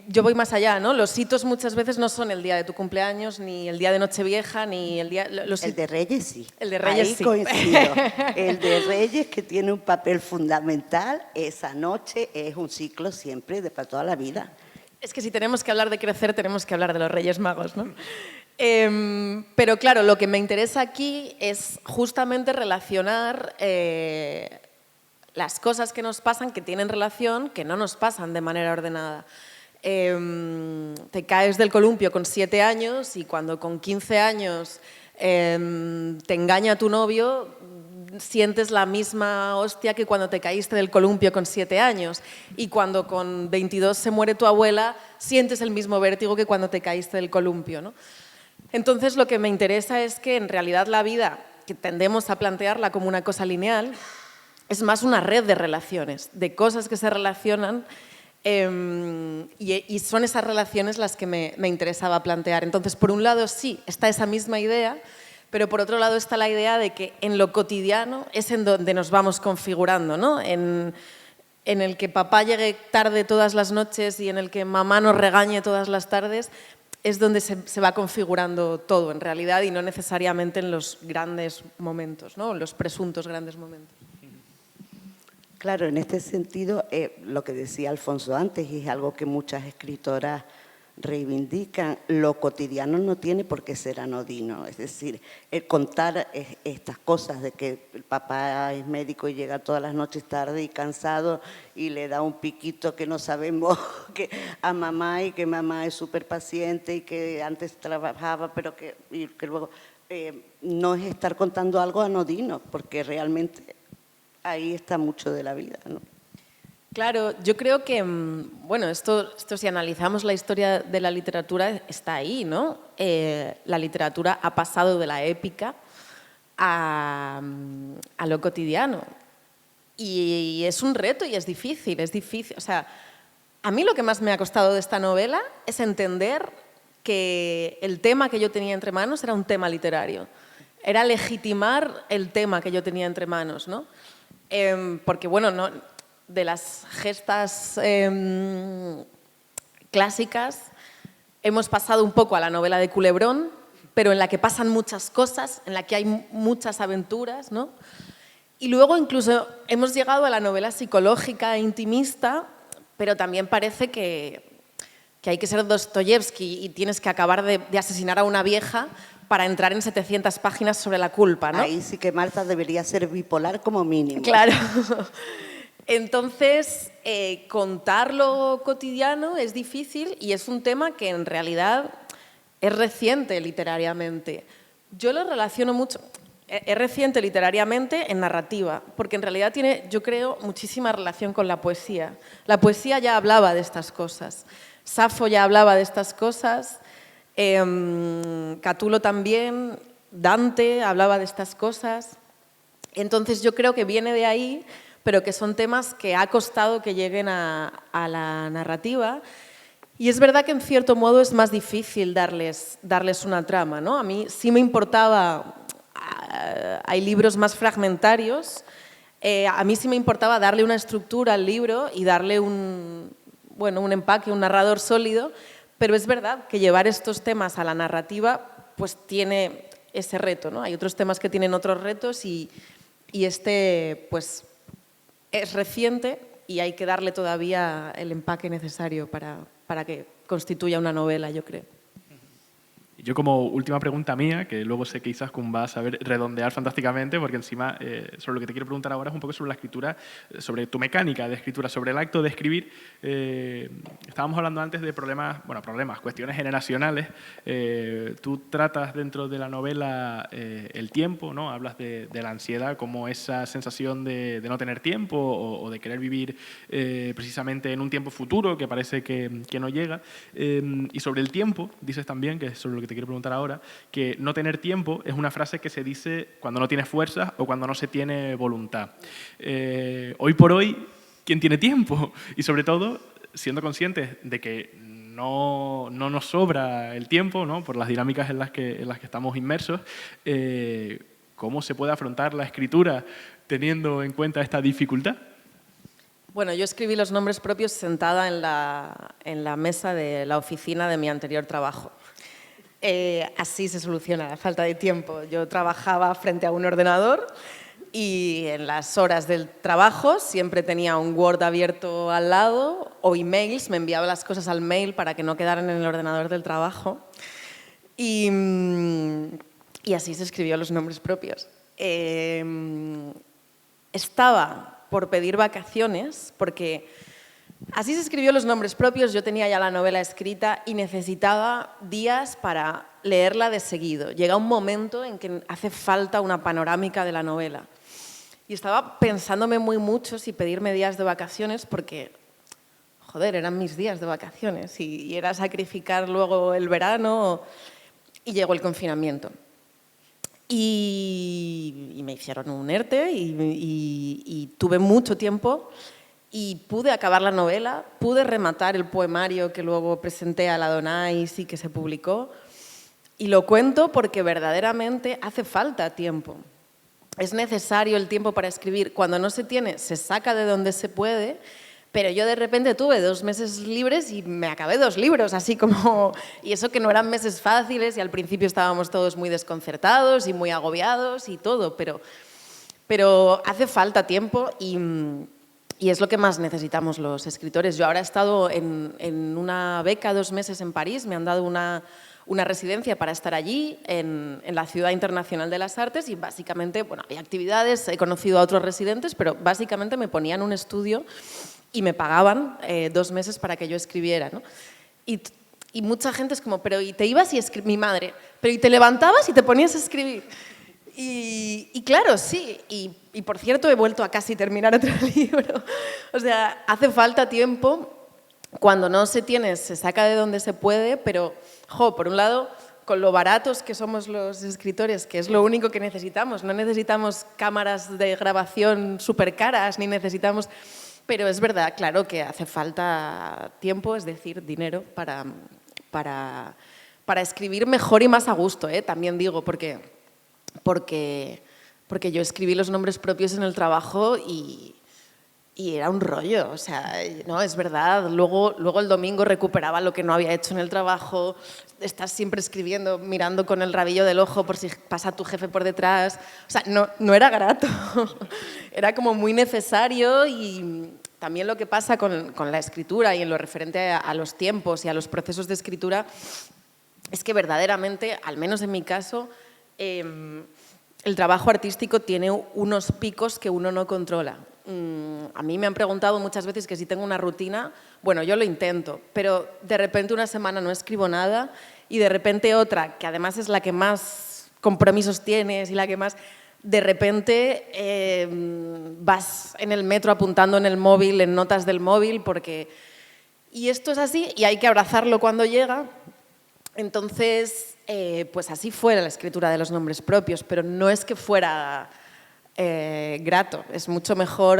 Yo voy más allá, ¿no? Los hitos muchas veces no son el día de tu cumpleaños, ni el día de Nochevieja, ni el día... El de Reyes sí. El de Reyes ahí sí. coincido. El de Reyes, que tiene un papel fundamental, esa noche es un ciclo siempre para toda la vida. Es que si tenemos que hablar de crecer, tenemos que hablar de los Reyes Magos, ¿no? Pero claro, lo que me interesa aquí es justamente relacionar las cosas que nos pasan, que tienen relación, que no nos pasan de manera ordenada. Te caes del columpio con 7 años y cuando con 15 años te engaña tu novio, sientes la misma hostia que cuando te caíste del columpio con 7 años. Y cuando con 22 se muere tu abuela, sientes el mismo vértigo que cuando te caíste del columpio, ¿no? Entonces, lo que me interesa es que en realidad la vida, que tendemos a plantearla como una cosa lineal, es más una red de relaciones, de cosas que se relacionan y son esas relaciones las que me interesaba plantear. Entonces, por un lado, sí, está esa misma idea, pero por otro lado está la idea de que en lo cotidiano es en donde nos vamos configurando, ¿no? En el que papá llegue tarde todas las noches y en el que mamá nos regañe todas las tardes, es donde se va configurando todo, en realidad, y no necesariamente en los grandes momentos, ¿no? En los presuntos grandes momentos. Claro, en este sentido, lo que decía Alfonso antes, y es algo que muchas escritoras reivindican lo cotidiano no tiene por qué ser anodino. Es decir, el contar estas cosas de que el papá es médico y llega todas las noches tarde y cansado y le da un piquito que no sabemos que a mamá, y que mamá es súper paciente y que antes trabajaba pero que luego no es estar contando algo anodino, porque realmente ahí está mucho de la vida, ¿no? Claro, yo creo que, bueno, esto si analizamos la historia de la literatura está ahí, ¿no? La literatura ha pasado de la épica a lo cotidiano. Y es un reto y es difícil. O sea, a mí lo que más me ha costado de esta novela es entender que el tema que yo tenía entre manos era un tema literario. Era legitimar el tema que yo tenía entre manos, ¿no? Porque, bueno, de las gestas clásicas hemos pasado un poco a la novela de Culebrón, pero en la que pasan muchas cosas, en la que hay muchas aventuras, ¿no? Y luego incluso hemos llegado a la novela psicológica e intimista, pero también parece que hay que ser Dostoyevsky y tienes que acabar de asesinar a una vieja para entrar en 700 páginas sobre la culpa, ¿no? Ahí sí que Marta debería ser bipolar como mínimo. Claro. Entonces, contar lo cotidiano es difícil y es un tema que en realidad es reciente literariamente. Yo lo relaciono mucho, es reciente literariamente en narrativa, porque en realidad tiene, yo creo, muchísima relación con la poesía. La poesía ya hablaba de estas cosas, Safo ya hablaba de estas cosas, Catulo también, Dante hablaba de estas cosas. Entonces yo creo que viene de ahí, pero que son temas que ha costado que lleguen a la narrativa. Y es verdad que en cierto modo es más difícil darles una trama, ¿no? A mí sí me importaba, hay libros más fragmentarios, a mí sí me importaba darle una estructura al libro y darle un empaque, un narrador sólido, pero es verdad que llevar estos temas a la narrativa pues tiene ese reto, ¿no? Hay otros temas que tienen otros retos y este pues es reciente y hay que darle todavía el empaque necesario para que constituya una novela, yo creo. Yo como última pregunta mía, que luego sé que Izaskun va a saber redondear fantásticamente, porque encima sobre lo que te quiero preguntar ahora es un poco sobre la escritura, sobre tu mecánica de escritura, sobre el acto de escribir. Estábamos hablando antes de cuestiones generacionales. Tú tratas dentro de la novela el tiempo, ¿no? Hablas de la ansiedad como esa sensación de no tener tiempo o de querer vivir precisamente en un tiempo futuro que parece que no llega. Y sobre el tiempo, dices también, que es sobre lo que te quiero preguntar ahora, que no tener tiempo es una frase que se dice cuando no tienes fuerzas o cuando no se tiene voluntad. Hoy por hoy, ¿quién tiene tiempo? Y sobre todo, siendo conscientes de que no nos sobra el tiempo, ¿no? Por las dinámicas en las que estamos inmersos, ¿cómo se puede afrontar la escritura teniendo en cuenta esta dificultad? Bueno, yo escribí los nombres propios sentada en la mesa de la oficina de mi anterior trabajo. Así se soluciona la falta de tiempo. Yo trabajaba frente a un ordenador y en las horas del trabajo siempre tenía un Word abierto al lado o emails, me enviaba las cosas al mail para que no quedaran en el ordenador del trabajo y así se escribió los nombres propios. Estaba por pedir vacaciones porque así se escribió los nombres propios, yo tenía ya la novela escrita y necesitaba días para leerla de seguido. Llega un momento en que hace falta una panorámica de la novela. Y estaba pensándome muy mucho si pedirme días de vacaciones porque, joder, eran mis días de vacaciones y era sacrificar luego el verano y llegó el confinamiento. Y me hicieron un ERTE y tuve mucho tiempo y pude acabar la novela, pude rematar el poemario que luego presenté a la Donais y que se publicó. Y lo cuento porque verdaderamente hace falta tiempo. Es necesario el tiempo para escribir. Cuando no se tiene, se saca de donde se puede, pero yo de repente tuve 2 meses libres y me acabé 2 libros, así como... Y eso que no eran meses fáciles y al principio estábamos todos muy desconcertados y muy agobiados y todo, pero hace falta tiempo y Y es lo que más necesitamos los escritores. Yo ahora he estado en una beca 2 meses en París, me han dado una residencia para estar allí, en la Ciudad Internacional de las Artes, y básicamente, bueno, hay actividades, he conocido a otros residentes, pero básicamente me ponían un estudio y me pagaban 2 meses para que yo escribiera, ¿no? Y mucha gente es como, pero ¿y te ibas y mi madre, pero ¿y te levantabas y te ponías a escribir? Y claro, sí, y por cierto he vuelto a casi terminar otro libro. O sea, hace falta tiempo, cuando no se tiene, se saca de donde se puede, pero, por un lado, con lo baratos que somos los escritores, que es lo único que necesitamos, no necesitamos cámaras de grabación súper caras, ni necesitamos... Pero es verdad, claro, que hace falta tiempo, es decir, dinero para escribir mejor y más a gusto, también digo, porque yo escribí los nombres propios en el trabajo y era un rollo, o sea, no, es verdad. Luego el domingo recuperaba lo que no había hecho en el trabajo, estás siempre escribiendo, mirando con el rabillo del ojo por si pasa tu jefe por detrás. O sea, no era grato, era como muy necesario. Y también lo que pasa con la escritura y en lo referente a los tiempos y a los procesos de escritura es que verdaderamente, al menos en mi caso, el trabajo artístico tiene unos picos que uno no controla. A mí me han preguntado muchas veces que si tengo una rutina. Bueno, yo lo intento, pero de repente una semana no escribo nada y de repente otra, que además es la que más compromisos tienes y la que más... De repente vas en el metro apuntando en el móvil, en notas del móvil, porque... Y esto es así y hay que abrazarlo cuando llega. Entonces, pues así fue la escritura de los nombres propios, pero no es que fuera grato, es mucho mejor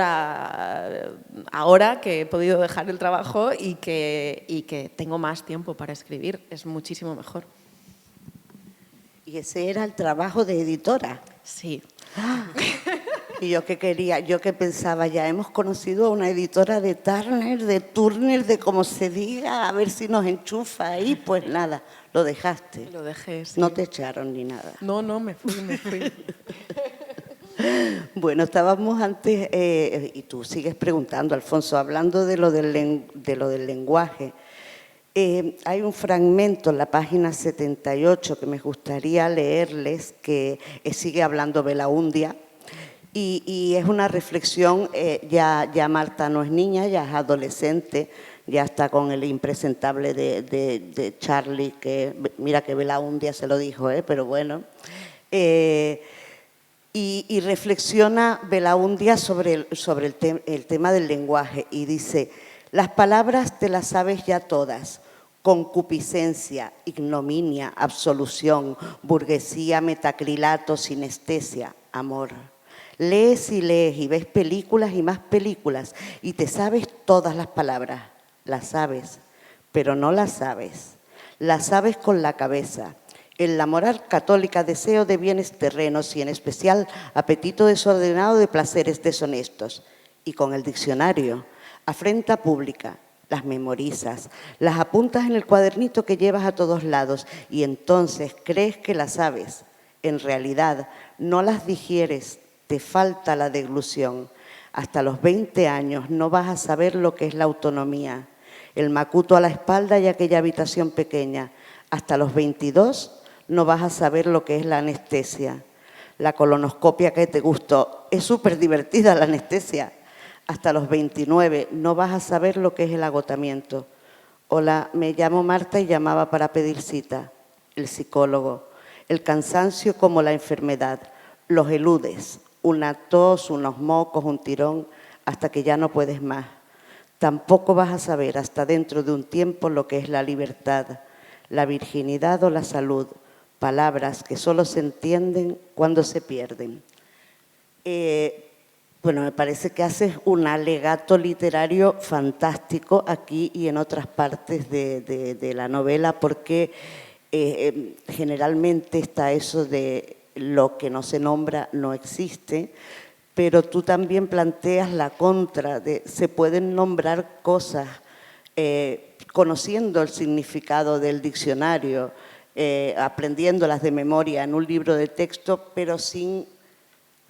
ahora que he podido dejar el trabajo y que tengo más tiempo para escribir, es muchísimo mejor. Y ese era el trabajo de editora. Sí. Y yo que pensaba, ya hemos conocido a una editora de Turner, de como se diga, a ver si nos enchufa ahí. Pues nada, lo dejaste. Lo dejé, sí. No te echaron ni nada. No, me fui. Bueno, estábamos antes, y tú sigues preguntando, Alfonso, hablando de lo del lenguaje. Hay un fragmento en la página 78 que me gustaría leerles, que sigue hablando Belaundia, y es una reflexión. Ya Marta no es niña, ya es adolescente, ya está con el impresentable de Charlie, que mira que Belaundia se lo dijo, pero bueno. Y reflexiona Belaundia sobre el tema del lenguaje y dice: las palabras te las sabes ya todas: concupiscencia, ignominia, absolución, burguesía, metacrilato, sinestesia, amor. Lees y lees y ves películas y más películas y te sabes todas las palabras. Las sabes, pero no las sabes. Las sabes con la cabeza. En la moral católica, deseo de bienes terrenos y en especial apetito desordenado de placeres deshonestos. Y con el diccionario, afrenta pública, las memorizas, las apuntas en el cuadernito que llevas a todos lados y entonces crees que las sabes. En realidad no las digieres, te falta la deglución. Hasta los 20 años no vas a saber lo que es la autonomía, el macuto a la espalda y aquella habitación pequeña. Hasta los 22 no vas a saber lo que es la anestesia. La colonoscopia que te gustó, es súper divertida la anestesia. Hasta los 29 no vas a saber lo que es el agotamiento. Hola, me llamo Marta y llamaba para pedir cita. El psicólogo. El cansancio como la enfermedad. Los eludes. Una tos, unos mocos, un tirón, hasta que ya no puedes más. Tampoco vas a saber hasta dentro de un tiempo lo que es la libertad, la virginidad o la salud. Palabras que solo se entienden cuando se pierden. Bueno, me parece que haces un alegato literario fantástico aquí y en otras partes de la novela, porque generalmente está eso de lo que no se nombra no existe, pero tú también planteas la contra de se pueden nombrar cosas conociendo el significado del aprendiéndolas de memoria en un libro de texto, pero sin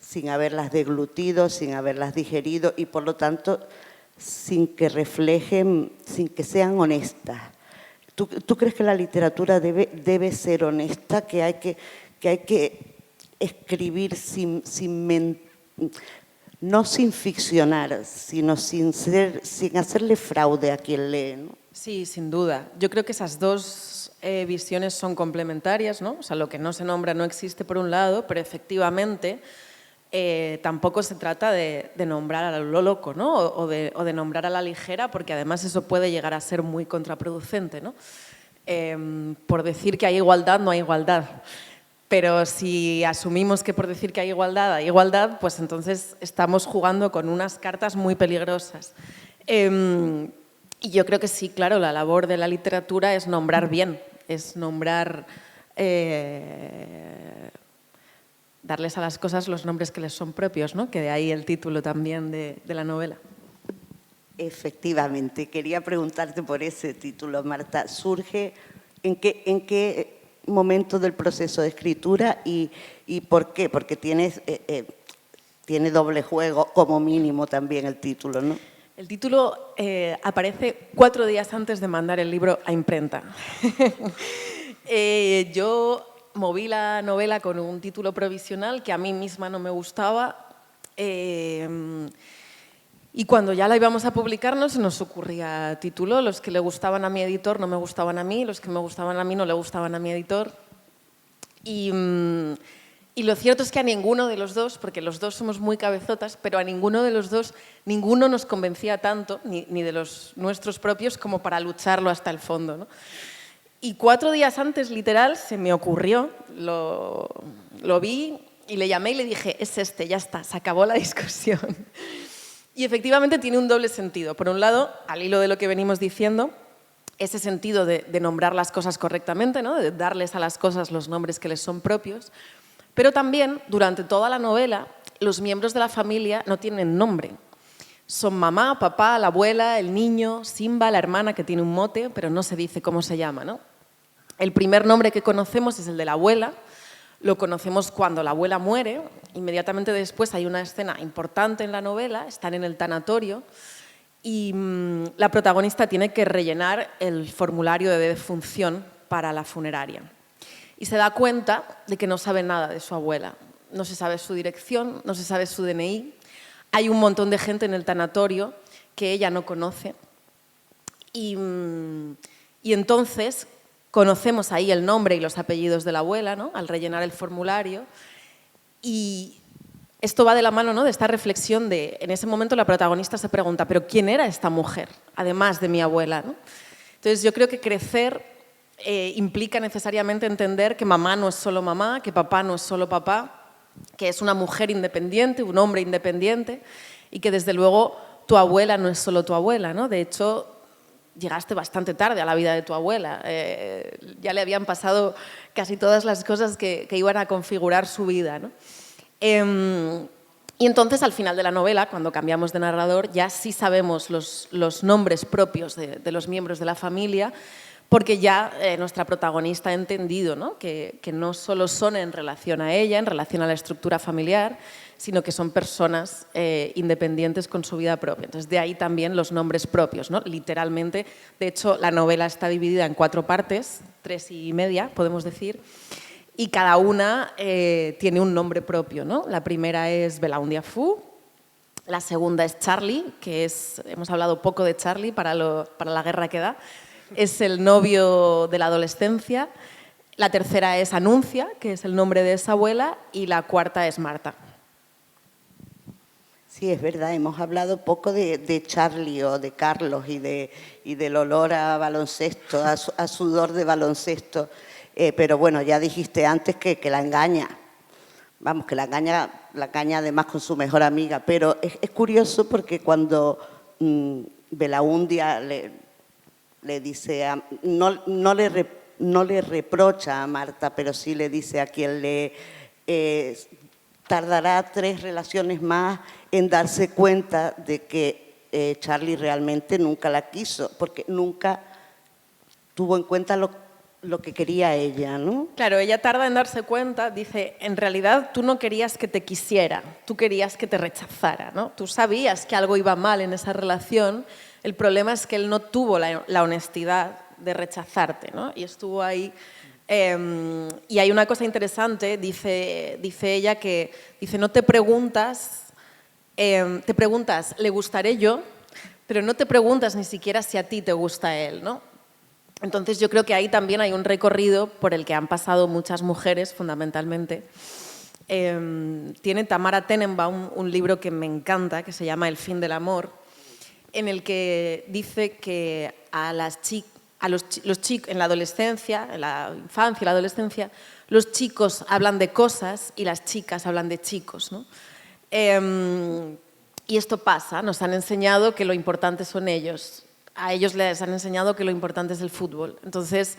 sin haberlas deglutido, sin haberlas digerido y por lo tanto sin que reflejen, sin que sean honestas. ¿Tú crees que la literatura debe ser honesta, que hay que escribir no sin ficcionar, sino sin hacerle fraude a quien lee, ¿no? Sí, sin duda. Yo creo que esas dos visiones son complementarias, ¿no? O sea, lo que no se nombra no existe por un lado, pero efectivamente tampoco se trata de nombrar a lo loco, ¿no? o de nombrar a la ligera, porque además eso puede llegar a ser muy contraproducente, ¿no? Por decir que hay igualdad, no hay igualdad. Pero si asumimos que por decir que hay igualdad, pues entonces estamos jugando con unas cartas muy peligrosas. Y yo creo que sí, claro, la labor de la literatura es nombrar bien, es nombrar, darles a las cosas los nombres que les son propios, ¿no? Que de ahí el título también de la novela. Efectivamente, quería preguntarte por ese título, Marta. ¿Surge en qué momento del proceso de escritura y por qué? Porque tiene doble juego, como mínimo también el título, ¿no? El título aparece 4 días antes de mandar el libro a imprenta. Yo moví la novela con un título provisional que a mí misma no me gustaba y cuando ya la íbamos a publicar no se nos ocurría título. Los que le gustaban a mi editor no me gustaban a mí, los que me gustaban a mí no le gustaban a mi editor. Y lo cierto es que a ninguno de los dos, porque los dos somos muy cabezotas, pero a ninguno de los dos, ninguno nos convencía tanto, ni de los nuestros propios, como para lucharlo hasta el fondo, ¿no? Y 4 días antes, literal, se me ocurrió, lo vi y le llamé y le dije, es este, ya está, se acabó la discusión. Y efectivamente tiene un doble sentido. Por un lado, al hilo de lo que venimos diciendo, ese sentido de nombrar las cosas correctamente, ¿no? De darles a las cosas los nombres que les son propios, pero también, durante toda la novela, los miembros de la familia no tienen nombre. Son mamá, papá, la abuela, el niño, Simba, la hermana, que tiene un mote, pero no se dice cómo se llama, ¿no? El primer nombre que conocemos es el de la abuela. Lo conocemos cuando la abuela muere. Inmediatamente después hay una escena importante en la novela, están en el tanatorio y la protagonista tiene que rellenar el formulario de defunción para la funeraria. Y se da cuenta de que no sabe nada de su abuela. No se sabe su dirección, no se sabe su DNI. Hay un montón de gente en el tanatorio que ella no conoce. Y entonces conocemos ahí el nombre y los apellidos de la abuela, ¿no? Al rellenar el formulario. Y esto va de la mano, ¿no? De esta reflexión de, en ese momento la protagonista se pregunta, ¿pero quién era esta mujer, además de mi abuela, ¿no? Entonces yo creo que crecer implica necesariamente entender que mamá no es solo mamá, que papá no es solo papá, que es una mujer independiente, un hombre independiente y que desde luego tu abuela no es solo tu abuela, ¿no? De hecho, llegaste bastante tarde a la vida de tu abuela. Ya le habían pasado casi todas las cosas que iban a configurar su vida, ¿no? Y entonces, al final de la novela, cuando cambiamos de narrador, ya sí sabemos los nombres propios de los miembros de la familia, porque ya nuestra protagonista ha entendido, ¿no? Que no solo son en relación a ella, en relación a la estructura familiar, sino que son personas independientes con su vida propia. Entonces, de ahí también los nombres propios, ¿no? Literalmente. De hecho, la novela está dividida en 4 partes, 3 y media, podemos decir, y cada una tiene un nombre propio, ¿no? La primera es Belaundia Fu, la segunda es Charlie, que es, hemos hablado poco de Charlie para la guerra que da, es el novio de la adolescencia, la tercera es Anuncia, que es el nombre de esa abuela, y la cuarta es Marta. Sí, es verdad, hemos hablado poco de Charlie o de Carlos y del olor a baloncesto, a sudor de baloncesto, pero bueno, ya dijiste antes que la engaña, vamos, que la engaña además con su mejor amiga, pero es curioso porque cuando Belaundia le dice, no le reprocha a Marta, pero sí le dice a quien le tardará 3 relaciones más en darse cuenta de que Charlie realmente nunca la quiso, porque nunca tuvo en cuenta lo que quería ella, ¿no? Claro, ella tarda en darse cuenta, dice, en realidad tú no querías que te quisiera, tú querías que te rechazara, ¿no? Tú sabías que algo iba mal en esa relación, el problema es que él no tuvo la honestidad de rechazarte, ¿no? Y estuvo ahí. Y hay una cosa interesante, dice ella, que dice, no te preguntas, ¿le gustaré yo? Pero no te preguntas ni siquiera si a ti te gusta él, ¿no? Entonces yo creo que ahí también hay un recorrido por el que han pasado muchas mujeres, fundamentalmente. Tiene Tamara Tenenbaum un libro que me encanta, que se llama El fin del amor, en el que dice que los chicos en la adolescencia, en la infancia y la adolescencia, los chicos hablan de cosas y las chicas hablan de chicos, ¿no? Y esto pasa, nos han enseñado que lo importante son ellos. A ellos les han enseñado que lo importante es el fútbol. Entonces,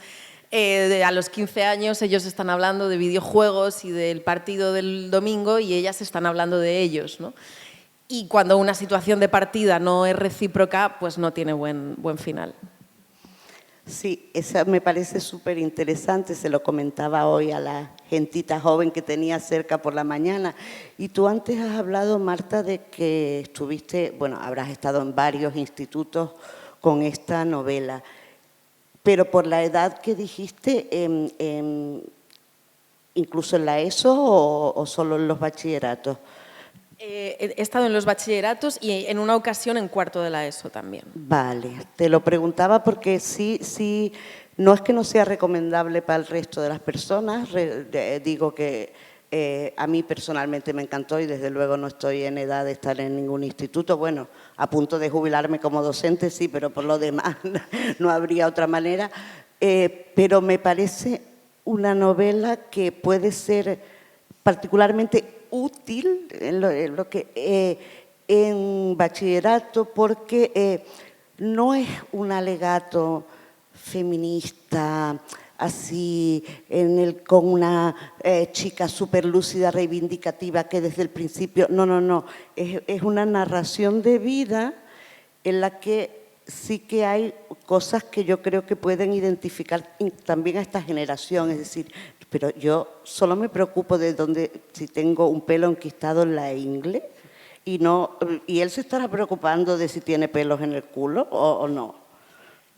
a los 15 años ellos están hablando de videojuegos y del partido del domingo y ellas están hablando de ellos, ¿no? Y cuando una situación de partida no es recíproca, pues no tiene buen final. Sí, esa me parece súper interesante, se lo comentaba hoy a la gentita joven que tenía cerca por la mañana. Y tú antes has hablado, Marta, de que estuviste, bueno, habrás estado en varios institutos con esta novela, pero por la edad que dijiste, ¿incluso en la ESO o solo en los bachilleratos? He estado en los bachilleratos y en una ocasión en cuarto de la ESO también. Vale, te lo preguntaba porque sí, no es que no sea recomendable para el resto de las personas, digo que a mí personalmente me encantó y desde luego no estoy en edad de estar en ningún instituto, bueno, a punto de jubilarme como docente sí, pero por lo demás no habría otra manera, pero me parece una novela que puede ser particularmente útil en bachillerato porque no es un alegato feminista así con una chica súper lúcida, reivindicativa que desde el principio, no, es una narración de vida en la que sí que hay cosas que yo creo que pueden identificar también a esta generación, es decir, pero yo solo me preocupo de si tengo un pelo enquistado en la ingle y él se estará preocupando de si tiene pelos en el culo o no.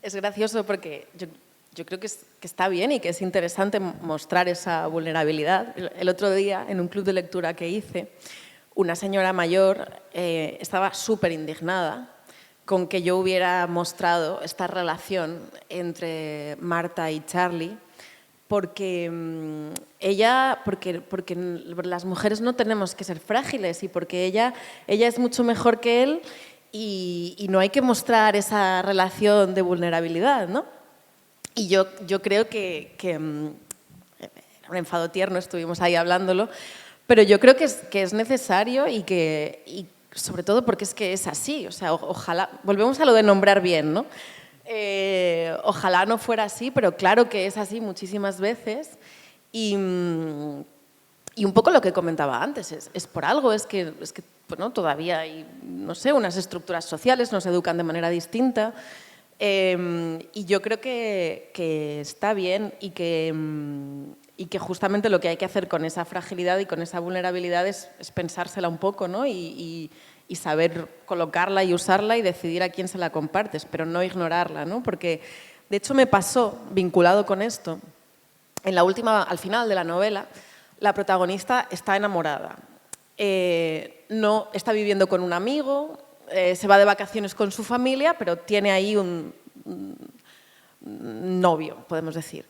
Es gracioso porque yo creo que está bien y que es interesante mostrar esa vulnerabilidad. El otro día, en un club de lectura que hice, una señora mayor estaba súper indignada con que yo hubiera mostrado esta relación entre Marta y Charlie, porque las mujeres no tenemos que ser frágiles y porque ella es mucho mejor que él y no hay que mostrar esa relación de vulnerabilidad, ¿no? Y yo creo que era un enfado tierno, estuvimos ahí hablándolo, pero yo creo que es necesario y sobre todo porque es que es así, o sea, ojalá, volvemos a lo de nombrar bien, ¿no? Ojalá no fuera así, pero claro que es así muchísimas veces y un poco lo que comentaba antes, es por algo, es que bueno, todavía hay, no sé, unas estructuras sociales, nos educan de manera distinta y yo creo que está bien y que justamente lo que hay que hacer con esa fragilidad y con esa vulnerabilidad es pensársela un poco, ¿no? Y saber colocarla y usarla y decidir a quién se la compartes, pero no ignorarla, ¿no? Porque, de hecho, me pasó, vinculado con esto, al final de la novela, la protagonista está enamorada. No está viviendo con un amigo, se va de vacaciones con su familia, pero tiene ahí un novio, podemos decir.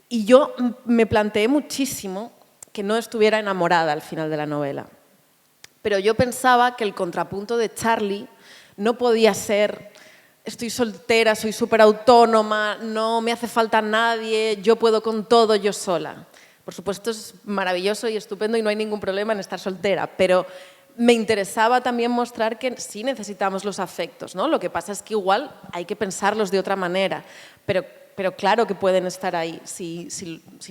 Y yo me planteé muchísimo que no estuviera enamorada al final de la novela. Pero yo pensaba que el contrapunto de Charlie no podía ser estoy soltera, soy súper autónoma, no me hace falta nadie, yo puedo con todo yo sola. Por supuesto es maravilloso y estupendo y no hay ningún problema en estar soltera, pero me interesaba también mostrar que sí necesitamos los afectos, ¿no? Lo que pasa es que igual hay que pensarlos de otra manera, pero claro que pueden estar ahí si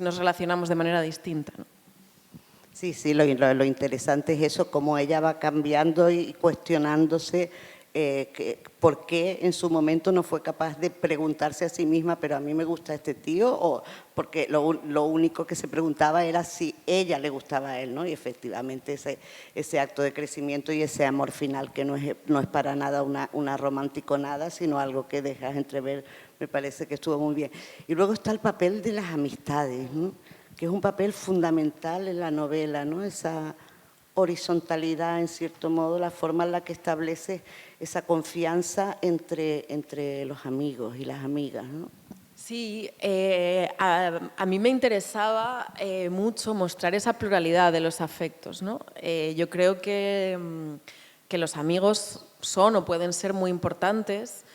nos relacionamos de manera distinta, ¿no? Sí, lo interesante es eso, cómo ella va cambiando y cuestionándose por qué en su momento no fue capaz de preguntarse a sí misma, pero a mí me gusta este tío, o porque lo único que se preguntaba era si ella le gustaba a él, ¿no? Y efectivamente ese acto de crecimiento y ese amor final, que no es para nada una romanticonada, sino algo que dejas entrever, me parece que estuvo muy bien. Y luego está el papel de las amistades, ¿no? Que es un papel fundamental en la novela, ¿no? Esa horizontalidad, en cierto modo, la forma en la que establece esa confianza entre los amigos y las amigas, ¿no? Sí, a mí me interesaba mucho mostrar esa pluralidad de los afectos, ¿no? Yo creo que los amigos son o pueden ser muy importantes.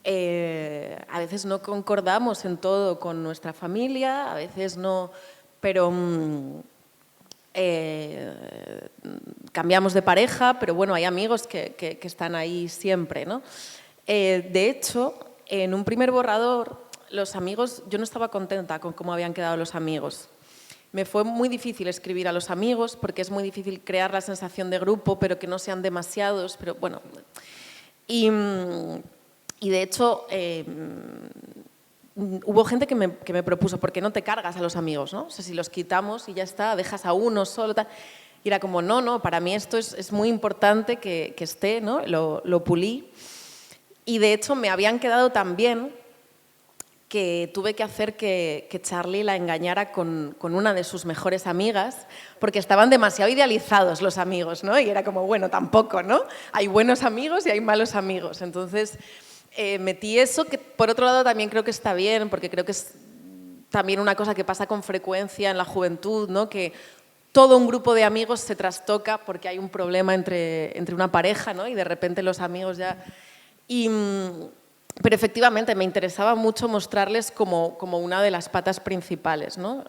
A veces no concordamos en todo con nuestra familia, a veces no, pero cambiamos de pareja, pero bueno, hay amigos que están ahí siempre, ¿no? De hecho, en un primer borrador, los amigos, yo no estaba contenta con cómo habían quedado los amigos. Me fue muy difícil escribir a los amigos porque es muy difícil crear la sensación de grupo, pero que no sean demasiados, pero bueno. Y de hecho, hubo gente que me propuso, ¿por qué no te cargas a los amigos, ¿no? O sea, si los quitamos y ya está, dejas a uno solo, tal. Y era como, no, para mí esto es muy importante que esté, ¿no? Lo pulí. Y de hecho me habían quedado tan bien que tuve que hacer que Charlie la engañara con una de sus mejores amigas, porque estaban demasiado idealizados los amigos, ¿no? Y era como, bueno, tampoco, ¿no? Hay buenos amigos y hay malos amigos. Entonces, metí eso, que por otro lado también creo que está bien, porque creo que es también una cosa que pasa con frecuencia en la juventud, ¿no? Que todo un grupo de amigos se trastoca porque hay un problema entre una pareja, ¿no? Y de repente los amigos ya... Pero efectivamente me interesaba mucho mostrarles como una de las patas principales, ¿no?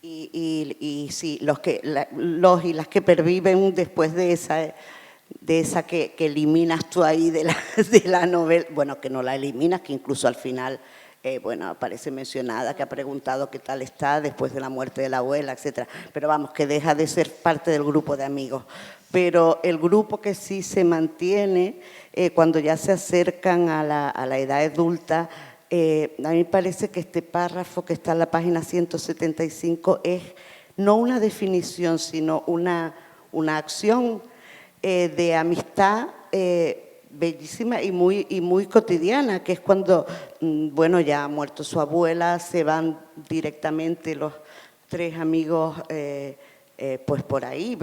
Y sí, los y las que perviven después de esa que eliminas tú ahí de la novela, bueno, que no la eliminas, que incluso al final, bueno, aparece mencionada, que ha preguntado qué tal está después de la muerte de la abuela, etc. Pero vamos, que deja de ser parte del grupo de amigos. Pero el grupo que sí se mantiene, cuando ya se acercan a la edad adulta, a mí me parece que este párrafo que está en la página 175 es no una definición, sino una acción de amistad bellísima y muy cotidiana, que es cuando, bueno, ya ha muerto su abuela, se van directamente los tres amigos pues por ahí,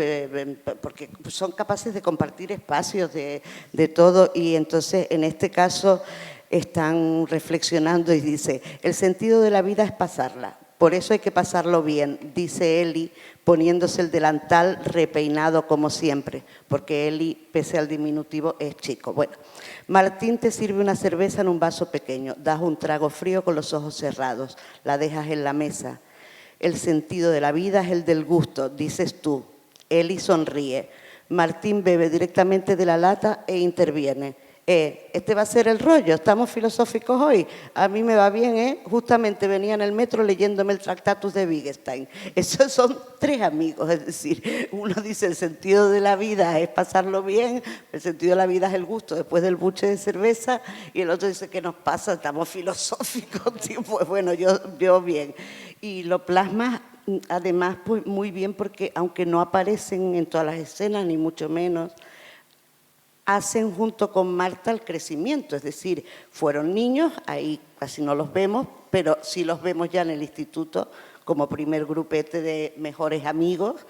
porque son capaces de compartir espacios de todo, y entonces en este caso están reflexionando y dice, el sentido de la vida es pasarla, por eso hay que pasarlo bien, dice Eli, poniéndose el delantal repeinado como siempre, porque Eli, pese al diminutivo, es chico. Bueno, Martín te sirve una cerveza en un vaso pequeño, das un trago frío con los ojos cerrados, la dejas en la mesa. El sentido de la vida es el del gusto, dices tú. Eli sonríe. Martín bebe directamente de la lata e interviene. Este va a ser el rollo, estamos filosóficos hoy. A mí me va bien, ¿eh? Justamente venía en el metro leyéndome el Tractatus de Wittgenstein. Esos son tres amigos, es decir, uno dice el sentido de la vida es pasarlo bien, el sentido de la vida es el gusto después del buche de cerveza, y el otro dice, ¿qué nos pasa? Estamos filosóficos, tío. Pues bueno, yo bien. Y lo plasmas además pues muy bien, porque aunque no aparecen en todas las escenas, ni mucho menos, hacen junto con Marta el crecimiento, es decir, fueron niños, ahí casi no los vemos, pero sí los vemos ya en el instituto como primer grupete de mejores amigos.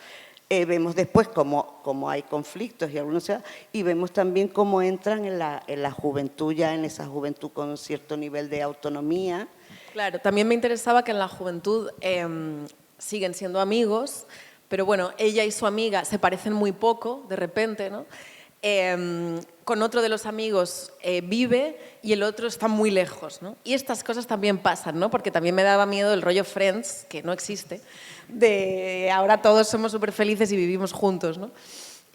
Vemos después cómo hay conflictos y algunos, y vemos también cómo entran en la juventud, ya en esa juventud con cierto nivel de autonomía. Claro, también me interesaba que en la juventud siguen siendo amigos, pero bueno, ella y su amiga se parecen muy poco, de repente, ¿no? Con otro de los amigos vive y el otro está muy lejos, ¿no? Y estas cosas también pasan, ¿no? Porque también me daba miedo el rollo Friends, que no existe, de ahora todos somos súper felices y vivimos juntos, ¿no?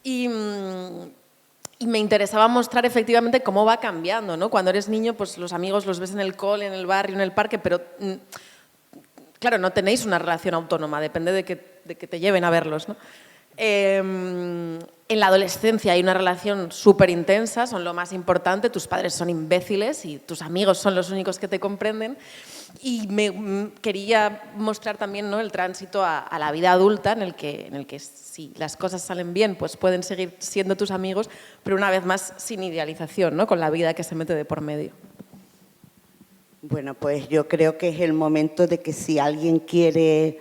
Y me interesaba mostrar efectivamente cómo va cambiando, ¿no? Cuando eres niño, pues los amigos los ves en el cole, en el barrio, en el parque, pero claro, no tenéis una relación autónoma, depende de que te lleven a verlos, ¿no? En la adolescencia hay una relación súper intensa, son lo más importante, tus padres son imbéciles y tus amigos son los únicos que te comprenden. Y quería mostrar también, ¿no?, el tránsito a la vida adulta en el que si las cosas salen bien, pues pueden seguir siendo tus amigos, pero una vez más sin idealización, ¿no?, con la vida que se mete de por medio. Bueno, pues yo creo que es el momento de que si alguien quiere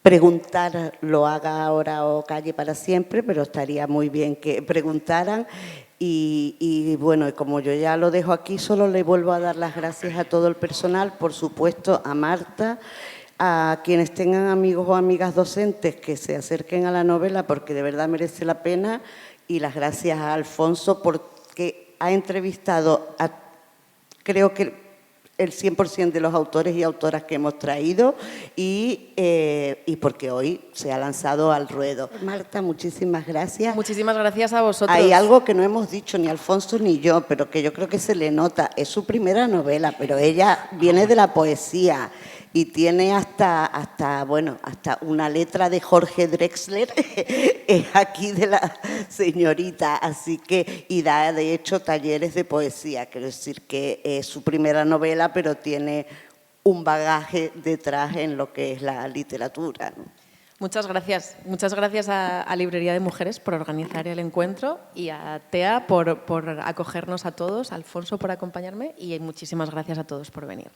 preguntar, lo haga ahora o calle para siempre, pero estaría muy bien que preguntaran. Y bueno, como yo ya lo dejo aquí, solo le vuelvo a dar las gracias a todo el personal, por supuesto a Marta, a quienes tengan amigos o amigas docentes que se acerquen a la novela porque de verdad merece la pena, y las gracias a Alfonso porque ha entrevistado a, creo que el 100% de los autores y autoras que hemos traído y porque hoy se ha lanzado al ruedo. Marta, muchísimas gracias. Muchísimas gracias a vosotros. Hay algo que no hemos dicho ni Alfonso ni yo, pero que yo creo que se le nota. Es su primera novela, pero ella viene de la poesía y tiene hasta una letra de Jorge Drexler aquí de la señorita, así que, y da de hecho talleres de poesía, quiero decir que es su primera novela, pero tiene un bagaje detrás en lo que es la literatura, ¿no? Muchas gracias a Librería de Mujeres por organizar el encuentro y a TEA por acogernos a todos, a Alfonso por acompañarme y muchísimas gracias a todos por venir.